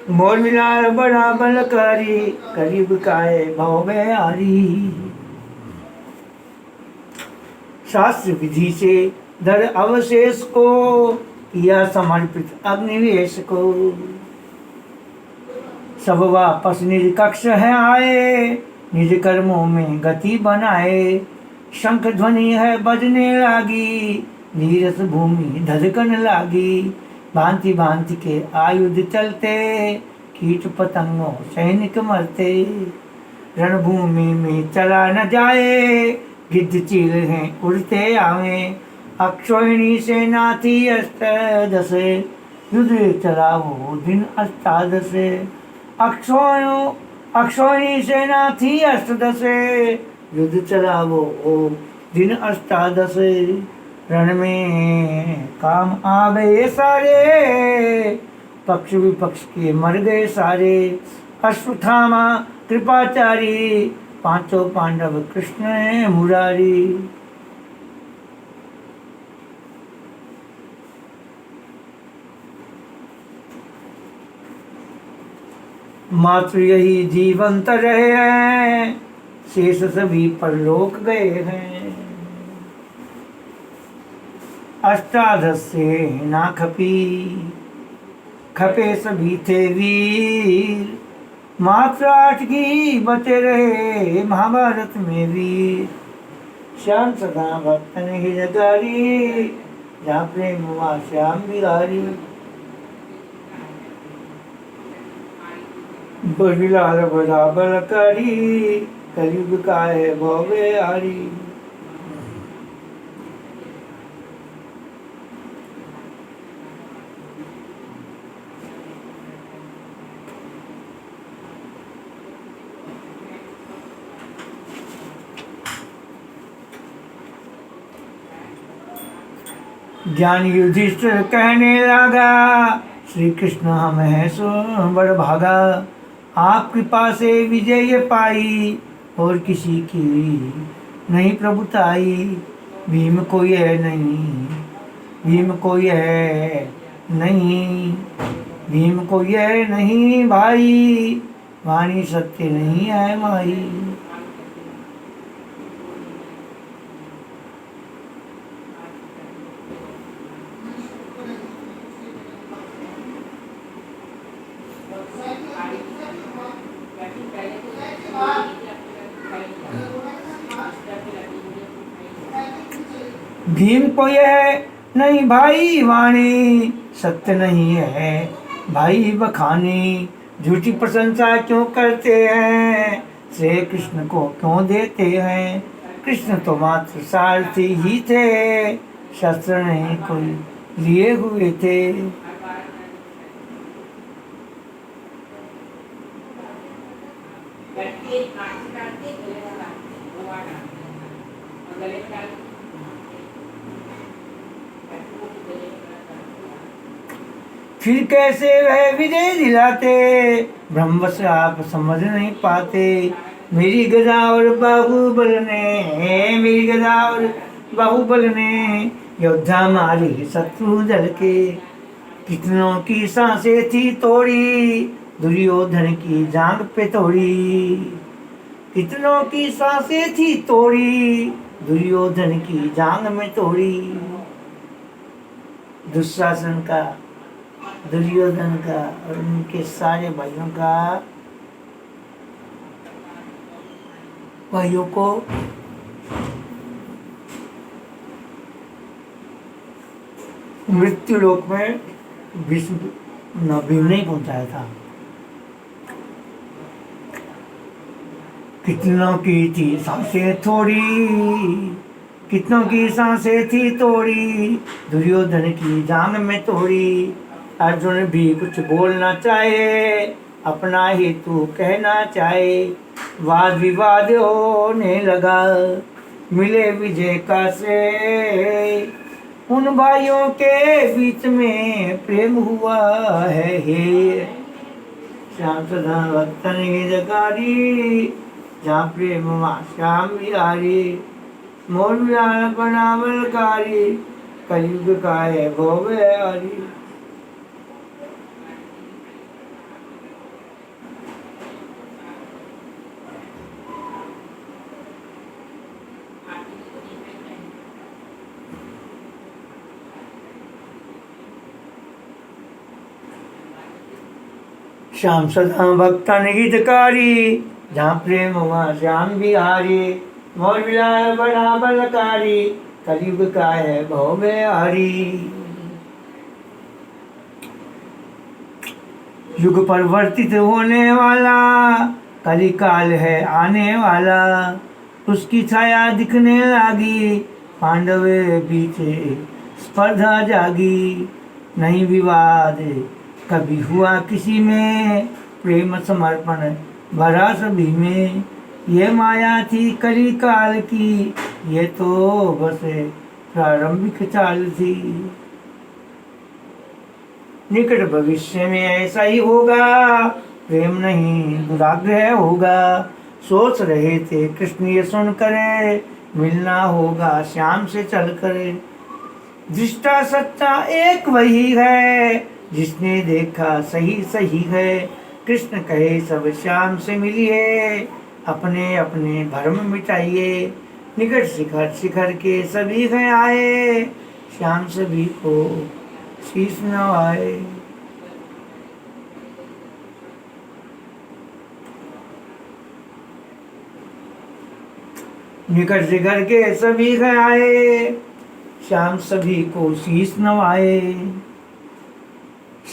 मोर मिलार बड़ा बलकारी, कलयुग काए भव में हारी। शास्त्र विधि से धर अवशेष को, किया समर्पित अग्निवेश को। सब वापस निज कक्ष है आए, निज कर्मों में गति बनाए। शंख ध्वनि है बजने लागी, नीरस भूमि धड़कन लागी। भांति भांति के आयुध चलते, कीट पतंगों सैनिक मरते। रणभूमि में चला न जाए, गिद्ध चील हैं उड़ते आवे। अक्षोहिणी सेना थी अष्टादश, युद्ध चला वो दिन अष्टादश। अक्षोहिणी सेना थी अष्टादश, युद्ध चला वो दिन अष्टादश। रण में काम आ गए सारे, पक्ष विपक्ष के मर गए सारे। अश्वत्थामा कृपाचारी, पांचों पांडव कृष्ण मुरारी। मात्र यही जीवंत रहे हैं, शेष सभी परलोक गए हैं। अष्टादश से ना खपी, खपे सभी थे वीर, मात्र 8 की बचे रहे महाभारत में वीर। श्याम सदा भक्तन हितकारी, जहाँ प्रेम हुआ श्याम बिहारी। बलिलाल बराबर करी, कलयुग का है भव्य हरी। ज्ञान युधिष्ठिर कहने लगा, श्री कृष्ण हम हैं सो बड़ भागा। आप कृपा से विजय पाई, और किसी की नहीं प्रभुताई। भीम कोई है नहीं, भीम कोई है नहीं, भीम कोई है नहीं भाई, वाणी सत्य नहीं है माई। भीम कोई है नहीं भाई, वाणी सत्य नहीं है भाई बखानी। झूठी प्रशंसा क्यों करते हैं, श्री कृष्ण को क्यों देते हैं। कृष्ण तो मात्र सारथी ही थे, शस्त्र नहीं कोई लिए हुए थे। फिर कैसे वह विजय दिलाते, ब्रह्मवश आप समझ नहीं पाते। मेरी गदा और बाहुबल ने, मेरी गदा और बाहुबल ने योद्धा मारी शत्रु दल के। कितनों की सांसें थी तोड़ी, दुर्योधन की जांग पे तोड़ी। कितनों की सांसें थी तोड़ी, दुर्योधन की जांग में तोड़ी। दुशासन का, दुर्योधन का और उनके सारे भाइयों को मृत्यु लोक में भीम नहीं पहुंचाया था। कितनों की थी सांसें थोड़ी, कितनों की सांसें थी तोड़ी, दुर्योधन की जांग में तोड़ी। अर्जुन भी कुछ बोलना चाहे, अपना हेतु कहना चाहे। वाद विवाद होने लगा, मिले विजय का श्रेय। उन भाइयों के बीच में प्रेम हुआ है हे। श्याम सदा भक्तन हितकारी, जहाँ प्रेम हुआ श्याम बिहारी। मोर बनावलकारी, कलयुग का है भव्य हरी। श्याम सदा भक्तन हितकारी, जहाँ प्रेम हुआ श्याम बिहारी। मोर विलास बड़ा बलकारी, कलयुग का है भव्य हरी। युग परिवर्तित होने वाला, कलिकाल है आने वाला। उसकी छाया दिखने लगी, पांडवे बीच स्पर्धा जागी। नहीं विवाद कभी हुआ किसी में, प्रेम समर्पण भरा सभी में। ये माया थी कलिकाल की, ये तो बस प्रारंभिक चाल थी। निकट भविष्य में ऐसा ही होगा, प्रेम नहीं दुराग्रह होगा। सोच रहे थे कृष्ण ये सुन करे, मिलना होगा श्याम से चल करे। दृष्टा सच्चा एक वही है, जिसने देखा सही सही है। कृष्ण कहे सब श्याम से मिलिए, अपने अपने भरम मिटाइए। निकट शिखर शिखर के सभी हैं आए, श्याम सभी को शीश नवाए। निकट से घर के सभी घर आए, श्याम सभी को शीश नवाए।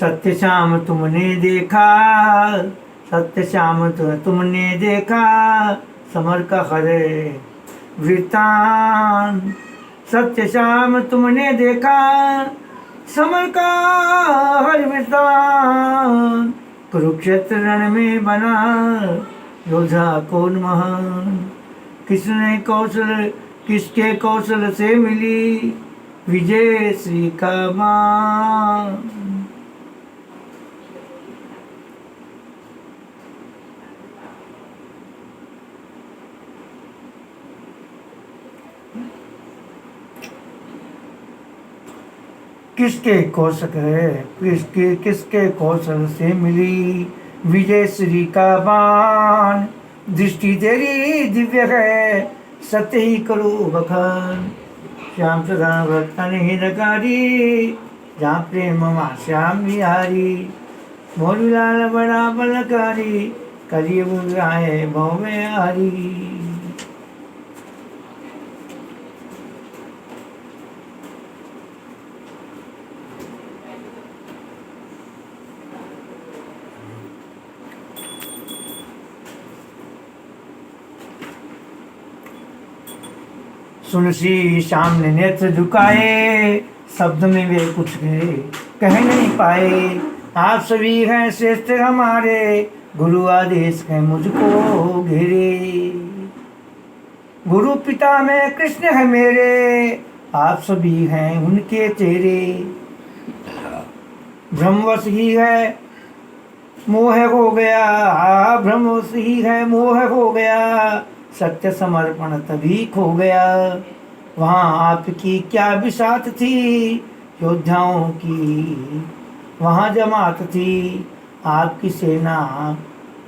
सत्य श्याम तुमने देखा, सत्य श्याम तुमने देखा, समर का हरे वृतांत। सत्य श्याम तुमने देखा, समर का हर वृतांत। कुरुक्षेत्र रण में बना योद्धा कौन महान। किसने कौशल किसके कौशल से मिली विजय श्री का मान। किसके कौशल है, किसके कौशल से मिली विजय श्री का बाण। दृष्टि तेरी दिव्य है, सत्य ही करो बखान। श्याम सदा भक्तन हितकारी, जहाँ प्रेम माँ श्याम बिहारी। मोरी लाल बड़ा बलकारी, कलियुग आए भव में हारी। सुन श्री श्याम ने नेत्र झुकाए, शब्द में वे कुछ कह नहीं पाए। आप सभी हैं श्रेष्ठ हमारे, गुरु आदेश है मुझको घेरे। गुरु पिता में कृष्ण है मेरे, आप सभी हैं उनके तेरे। भ्रमवश ही है मोह हो गया, भ्रमवश ही है मोह हो गया। सत्य समर्पण तभी खो गया। वहाँ आपकी क्या बिसात थी, योद्धाओं की वहाँ जमात थी। आपकी सेना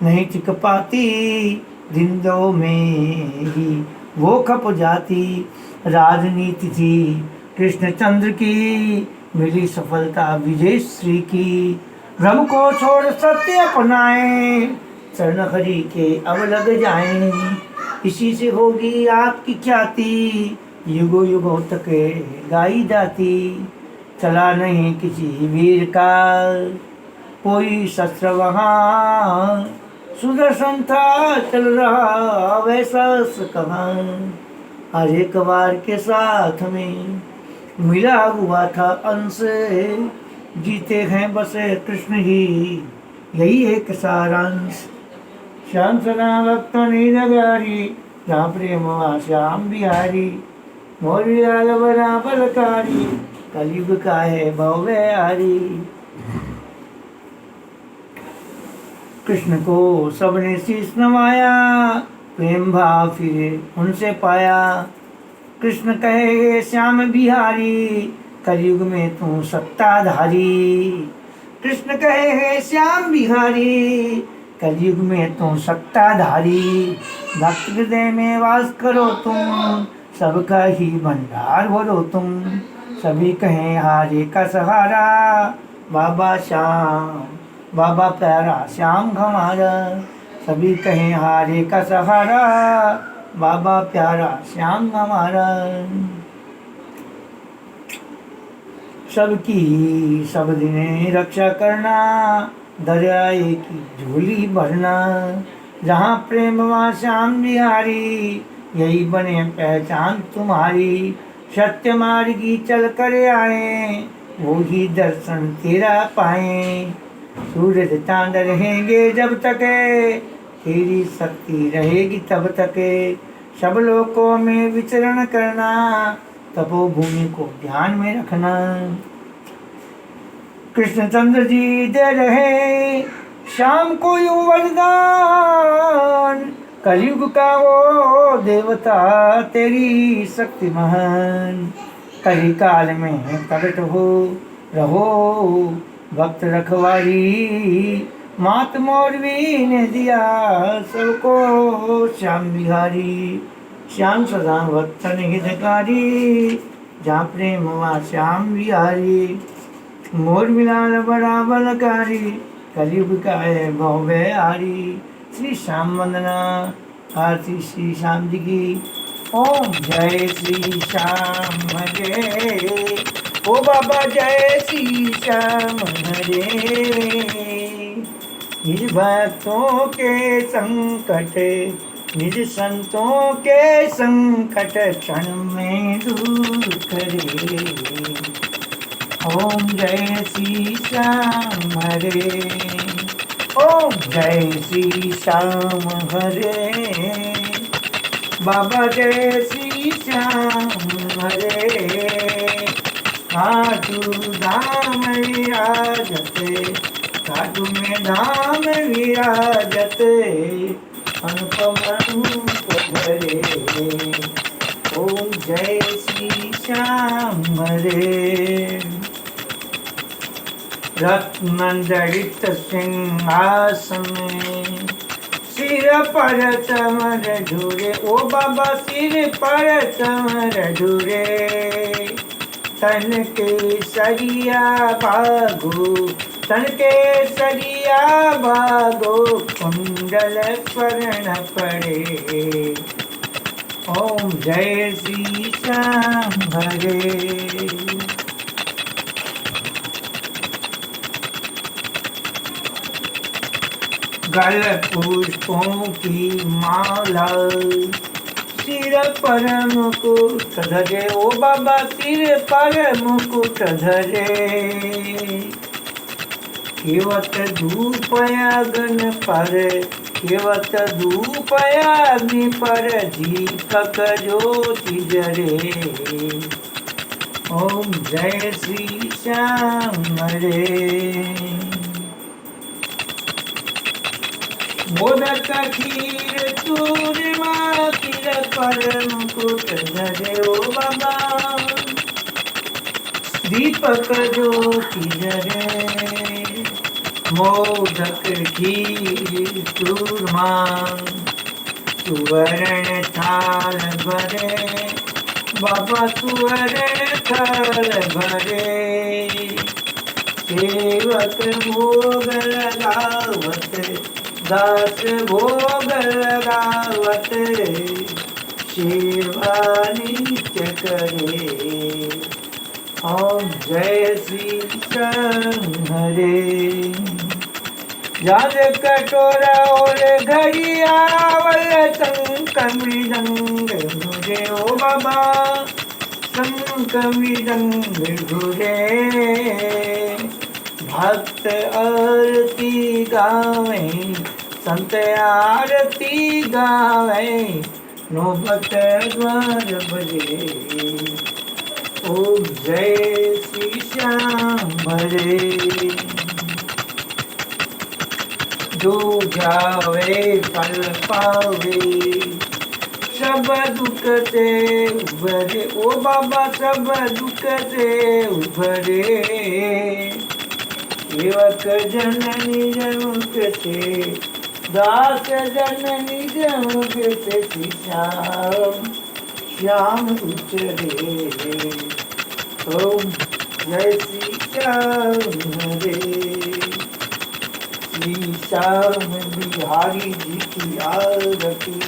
नहीं टिक पाती, दिन दो में ही वो खप जाती। राजनीति थी कृष्णचंद्र की, मिली सफलता विजय श्री की। भ्रम को छोड़ सत्य अपनाए, चरण हरि के अब लग जाएं। इसी से होगी आपकी ख्याति, युगों युगों तक गाई जाती। चला नहीं किसी वीर का कोई शस्त्र वहाँ, सुदर्शन था चल रहा वैसा कहाँ। हर एक बार के साथ में मिला हुआ था अंश, जीते हैं बस कृष्ण ही यही एक सारांश। श्याम सदा भक्त निरगारी, जहाँ प्रेम श्याम बिहारी। मोरी लाल बड़ा बलकारी, कलयुग का है भव्य हारी। कृष्ण को सबने शीश नवाया, प्रेम भाव फिर उनसे पाया। कृष्ण कहे श्याम बिहारी, कलयुग में तू सत्ताधारी। कृष्ण कहे श्याम बिहारी, कलयुग में तुम सत्ताधारी। भक्त हृदय में वास करो तुम, सबका ही भंडार भरो तुम। सभी कहें हारे का सहारा, बाबा श्याम बाबा प्यारा श्याम हमारा। सभी कहें हारे का सहारा, बाबा प्यारा श्याम हमारा। सबकी सब दिन रक्षा करना, दरियाए की झोली भरना। जहाँ प्रेम वहाँ श्याम बिहारी, यही बने पहचान तुम्हारी। सत्य मार्गी चल कर आए, वो ही दर्शन तेरा पाए। सूरज चांद रहेंगे जब तक, तेरी शक्ति रहेगी तब तक। सब लोकों में विचरण करना, तपोभूमि को ध्यान में रखना। कृष्णचंद्र जी दे रहे शाम को यूं वरदान। कलयुग का वो देवता तेरी शक्ति महान। कली काल में प्रकट हो रहो भक्त रखवारी। मात मौरवी ने दिया सबको श्याम बिहारी। श्याम सदा भक्तन हितकारी, जहाँ प्रेम हुआ श्याम बिहारी। मोर मिलाल बड़ा बलकारी, कलयुग का है भव्य हारी। श्री श्याम वंदना, आरती श्री श्याम जी की। ओम जय श्री श्याम हरे। ओ बाबा जय श्री श्याम हरे। निज भक्तों के संकट, निज संतों के संकट क्षण में दूर करे। ओम जय श्री श्याम हरे। ओम जय श्री श्याम हरे। बाबा जय श्री श्याम हरे। खाटू धाम विराजते, खाटू में धाम विराजते, अनुपम रूप धरे। ओम जय श्री श्याम हरे। रत्नजड़ित सिंहासन में सिर पर चमर झूरे। ओ बाबा सिर पर चमर झूरे। तन के सरिया बागो, तन के सरिया बागो, कुंडल स्वर्ण पड़े। ओम जय श्री श्याम हरे। गल पुष्पों की माला, सिर पर मुकुट धरे। ओ बाबा सिर पर मुकुट धरे। केवट धूप अग्नि पर, केवट धूप अग्नि पर, दीपक ज्योति जरे। ओम जय श्री श्याम हरे। मोदक खीर चूरमा, सिर पर मुकुट धरे। ओ बाबा दीपक ज्योति जरे। मोदक खीर चूरमा, सुवर्ण थाल भरे। बाबा सुवर्ण थाल भरे। सेवक भोग लगावत, दास भोग लगावत, सेवा नित्य करे। ओम जय श्री श्याम हरे। जाज कटोरा और घड़िया वल शंख मृदंग घुरे। ओ बाबा शंख मृदंग घुरे। भक्त आरती गावे, संत आरती गावे, नौबत द्वार बजे। ओम जय श्री श्याम हरे। जो जावे फल पावे, सब दुख से उभरे। ओ बाबा सब दुख से उभरे। सेवक जन निज मुख से, दास जन निज मुख से, श्याम श्याम उचरे। ओम जय श्री श्याम हरे। श्री श्याम बिहारी जी की आरती,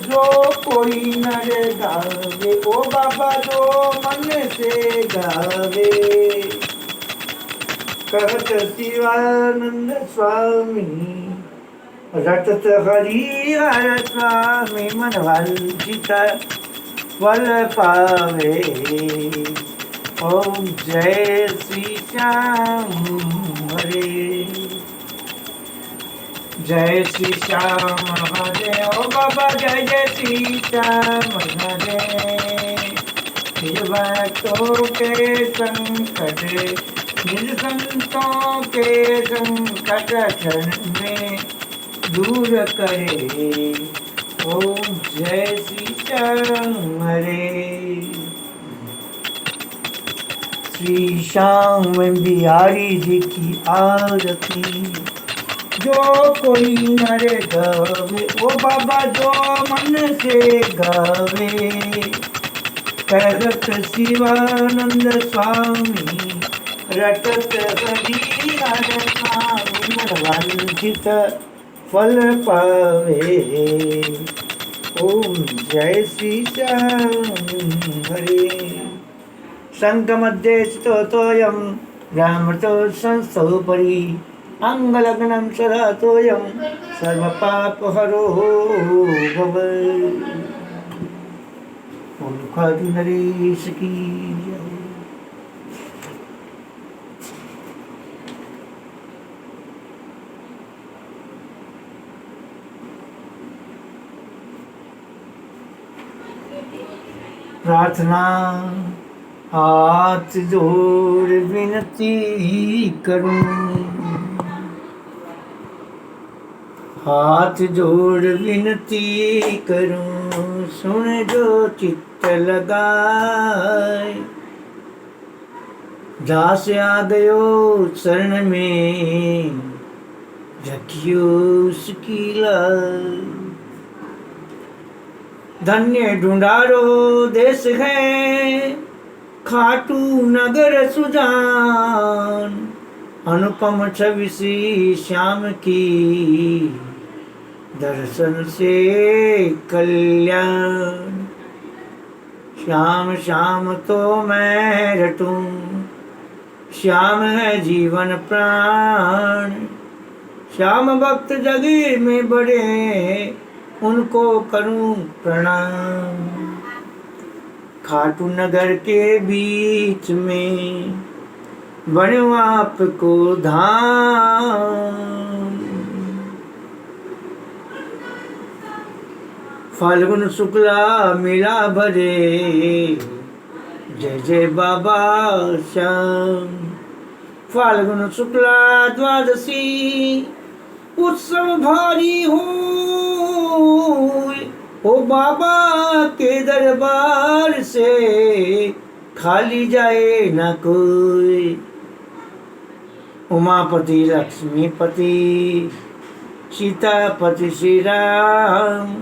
जो कोई नर गावे। ओ बाबा जो मन से गावे। कहत शिवानंद स्वामी, रटत हरि हर स्वामी, मन वांछित फल पावे। ओम जय श्री श्याम हरे। जय श्री श्याम हरे। ओ बाबा जय जय श्री श्याम हरे। निज भक्तों के संकट, निज संतों के संकट क्षण में दूर करे। ओम जय श्री श्याम हरे। श्री श्याम बिहारी जी की आरती, जो कोई नर गावे। ओ बाबा जो मन से गावे। कहत शिवानंद स्वामी रटत हरि हर स्वामी मनवांछित फल पावे। ओम जय श्री श्याम हरे। शंख मध्ये स्थितोऽयं ब्राह्मणो संस्थोपरि अंगलग्नं सदा तोयं सर्वपापहरो भव। ओम खाटू नरेश की जय। प्रार्थना हाथ जोड़ विनती करूं, हाथ जोड़ विनती करूं, सुन जो चित्त लगाए। दास आ गयो शरण में रखियो उसकी लाज। धन्य ढूंढारो देश है खाटू नगर सुजान। अनुपम छवि सी श्याम की दर्शन से कल्याण। श्याम श्याम तो मैं रटूं, श्याम है जीवन प्राण। श्याम भक्त जगीर में बड़े उनको करूं प्रणाम। खाटू नगर के बीच में बनो आपको धाम। फाल्गुन शुक्ला मेला भरे जय जय बाबा श्याम। फाल्गुन शुक्ला द्वादशी उत्सव भारी हो, ओ बाबा के दरबार से खाली जाए न कोई। उमापति लक्ष्मीपति सीतापति श्री राम,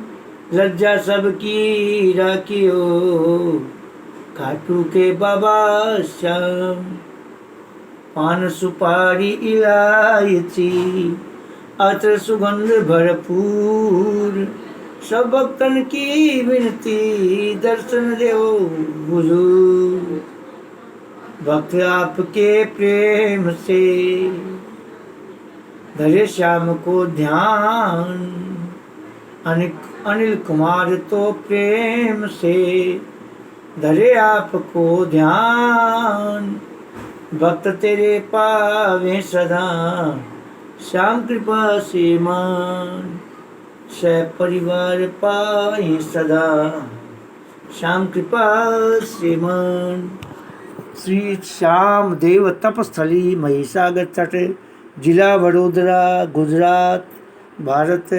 लज्जा सबकी राखियो खाटू के बाबा श्याम। पान सुपारी इलायची अत्र सुगंध भरपूर, सब भक्तन की विनती दर्शन देव हुजूर। भक्त आपके प्रेम से धरे श्याम को ध्यान। अनिल कुमार तो प्रेम से धरे आपको ध्यान। भक्त तेरे पावे सदा श्याम कृपा से मान। परिवार पाए सदा श्याम कृपा से मान। श्री श्याम देव तपस्थली महिसागर तट, जिला वडोदरा, गुजरात, भारत।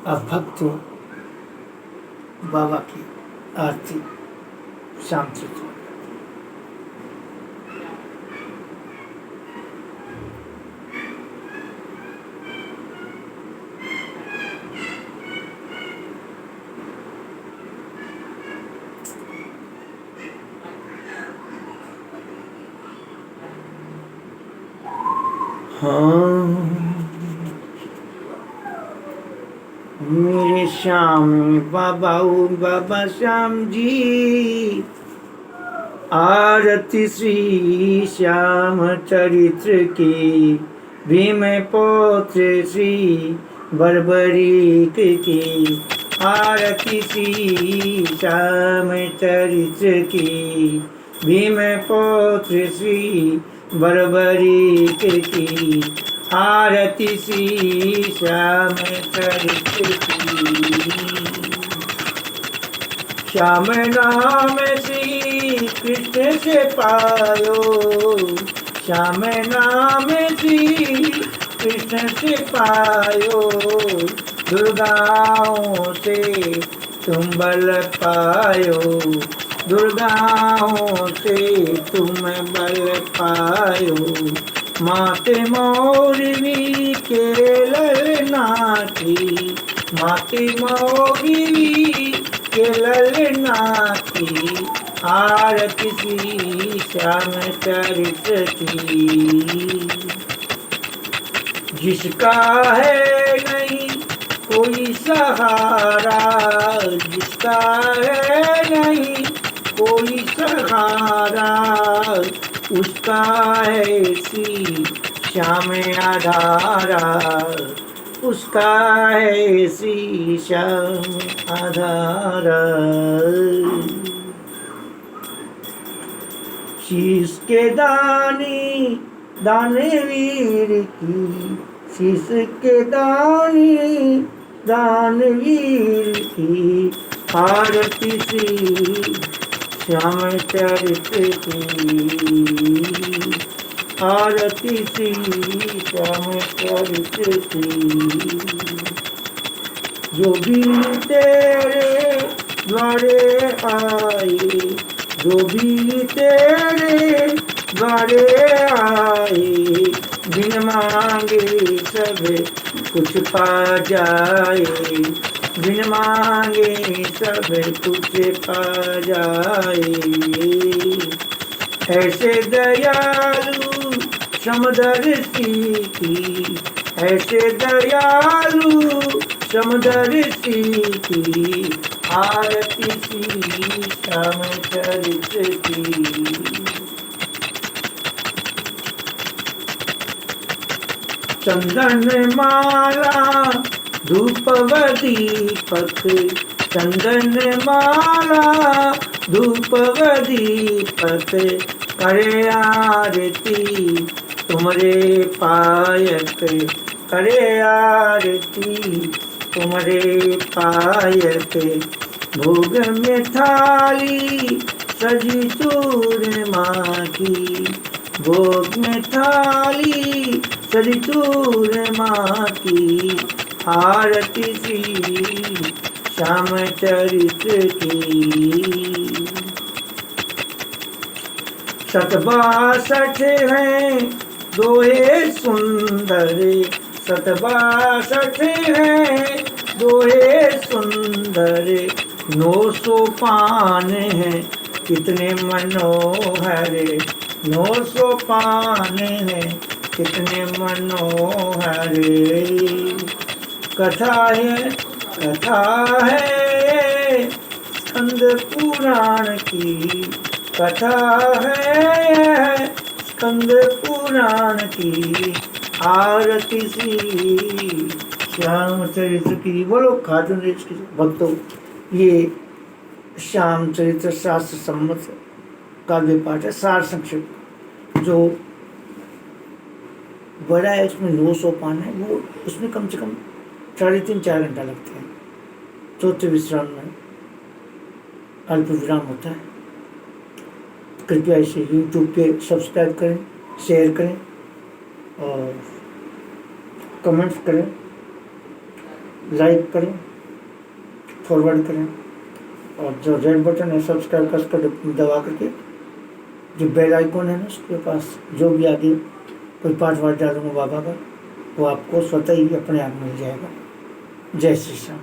अब भक्त बाबा की आरती शाम से। हाँ मेरे श्याम बाबा, ओ बाबा श्याम जी। आरती श्री श्याम चरित्र की, भीम पौत्र श्री बर्बरीक की। आरती श्री श्याम चरित्र की, भीम पौत्र श्री बर्बरीक की। आरती श्री श्याम चरित्र की। श्याम नाम श्री कृष्ण से पायो, श्याम नाम श्री कृष्ण से पायो। दुर्गाओं से तुम बल पायो, दुर्गाओं से तुम बल पायो, माते मौरवी के ललना की, माते मौरवी के ललना की, आरती सी श्याम चरित्र की। जिसका है नहीं कोई सहारा, जिसका है नहीं कोई सहारा, उसका है सी श्याम आधारा, उसका है सी श्याम आधारा। शीश के दानी दानवीर की, शीश के दानी दानवीर की, आरती सी श्याम चरित्र की, आरती सी श्याम चरित्र की। जो भी तेरे द्वारे आए, जो भी तेरे द्वारे आए, बिन मांगे सब कुछ पा जाए, बिन मांगे सब कुछ पा जाए। ऐसे दयालु समदर्शी की, ऐसे दयालु समदर्शी की, आरती सी श्याम चरित्र की। चंदन माला धूप व दीपक, चंदन माला धूप व दीपक, करे आरती तुमरे पायक, करे आरती तुमरे पायक। भोग में थाली सजी चूरमा की, भोग में थाली सजी चूरमा की, आरती सी श्याम चरित्र की। 67 हैं दोहे सुंदर, 67 हैं दोहे सुंदर, 900 पान हैं कितने मनोहर, 900 पान हैं कितने मनोहर। कथा है स्कंद पुराण की, कथा है स्कंद पुराण की, आरती सी श्याम चरित्र की। बोलो खाटू नरेश की भक्तों, ये श्याम चरित्र शास्त्र सम्मत काव्य पाठ है, सार संक्षिप्त। जो बड़ा है उसमें 900 पान है, वो उसमें कम से कम 3.5-4 घंटा लगते हैं। चौथे विश्राम में अल्प विराम होता है। कृपया इसे YouTube पे सब्सक्राइब करें, शेयर करें और कमेंट्स करें, लाइक करें, फॉरवर्ड करें, और जो रेड बटन है सब्सक्राइब का उसको दबा करके जो बेल आइकॉन है ना उसके पास, जो भी आगे कोई पाठ वाठ डालूंगा बाबा का, वो आपको स्वतः ही अपने आप मिल जाएगा। जय श्री श्याम।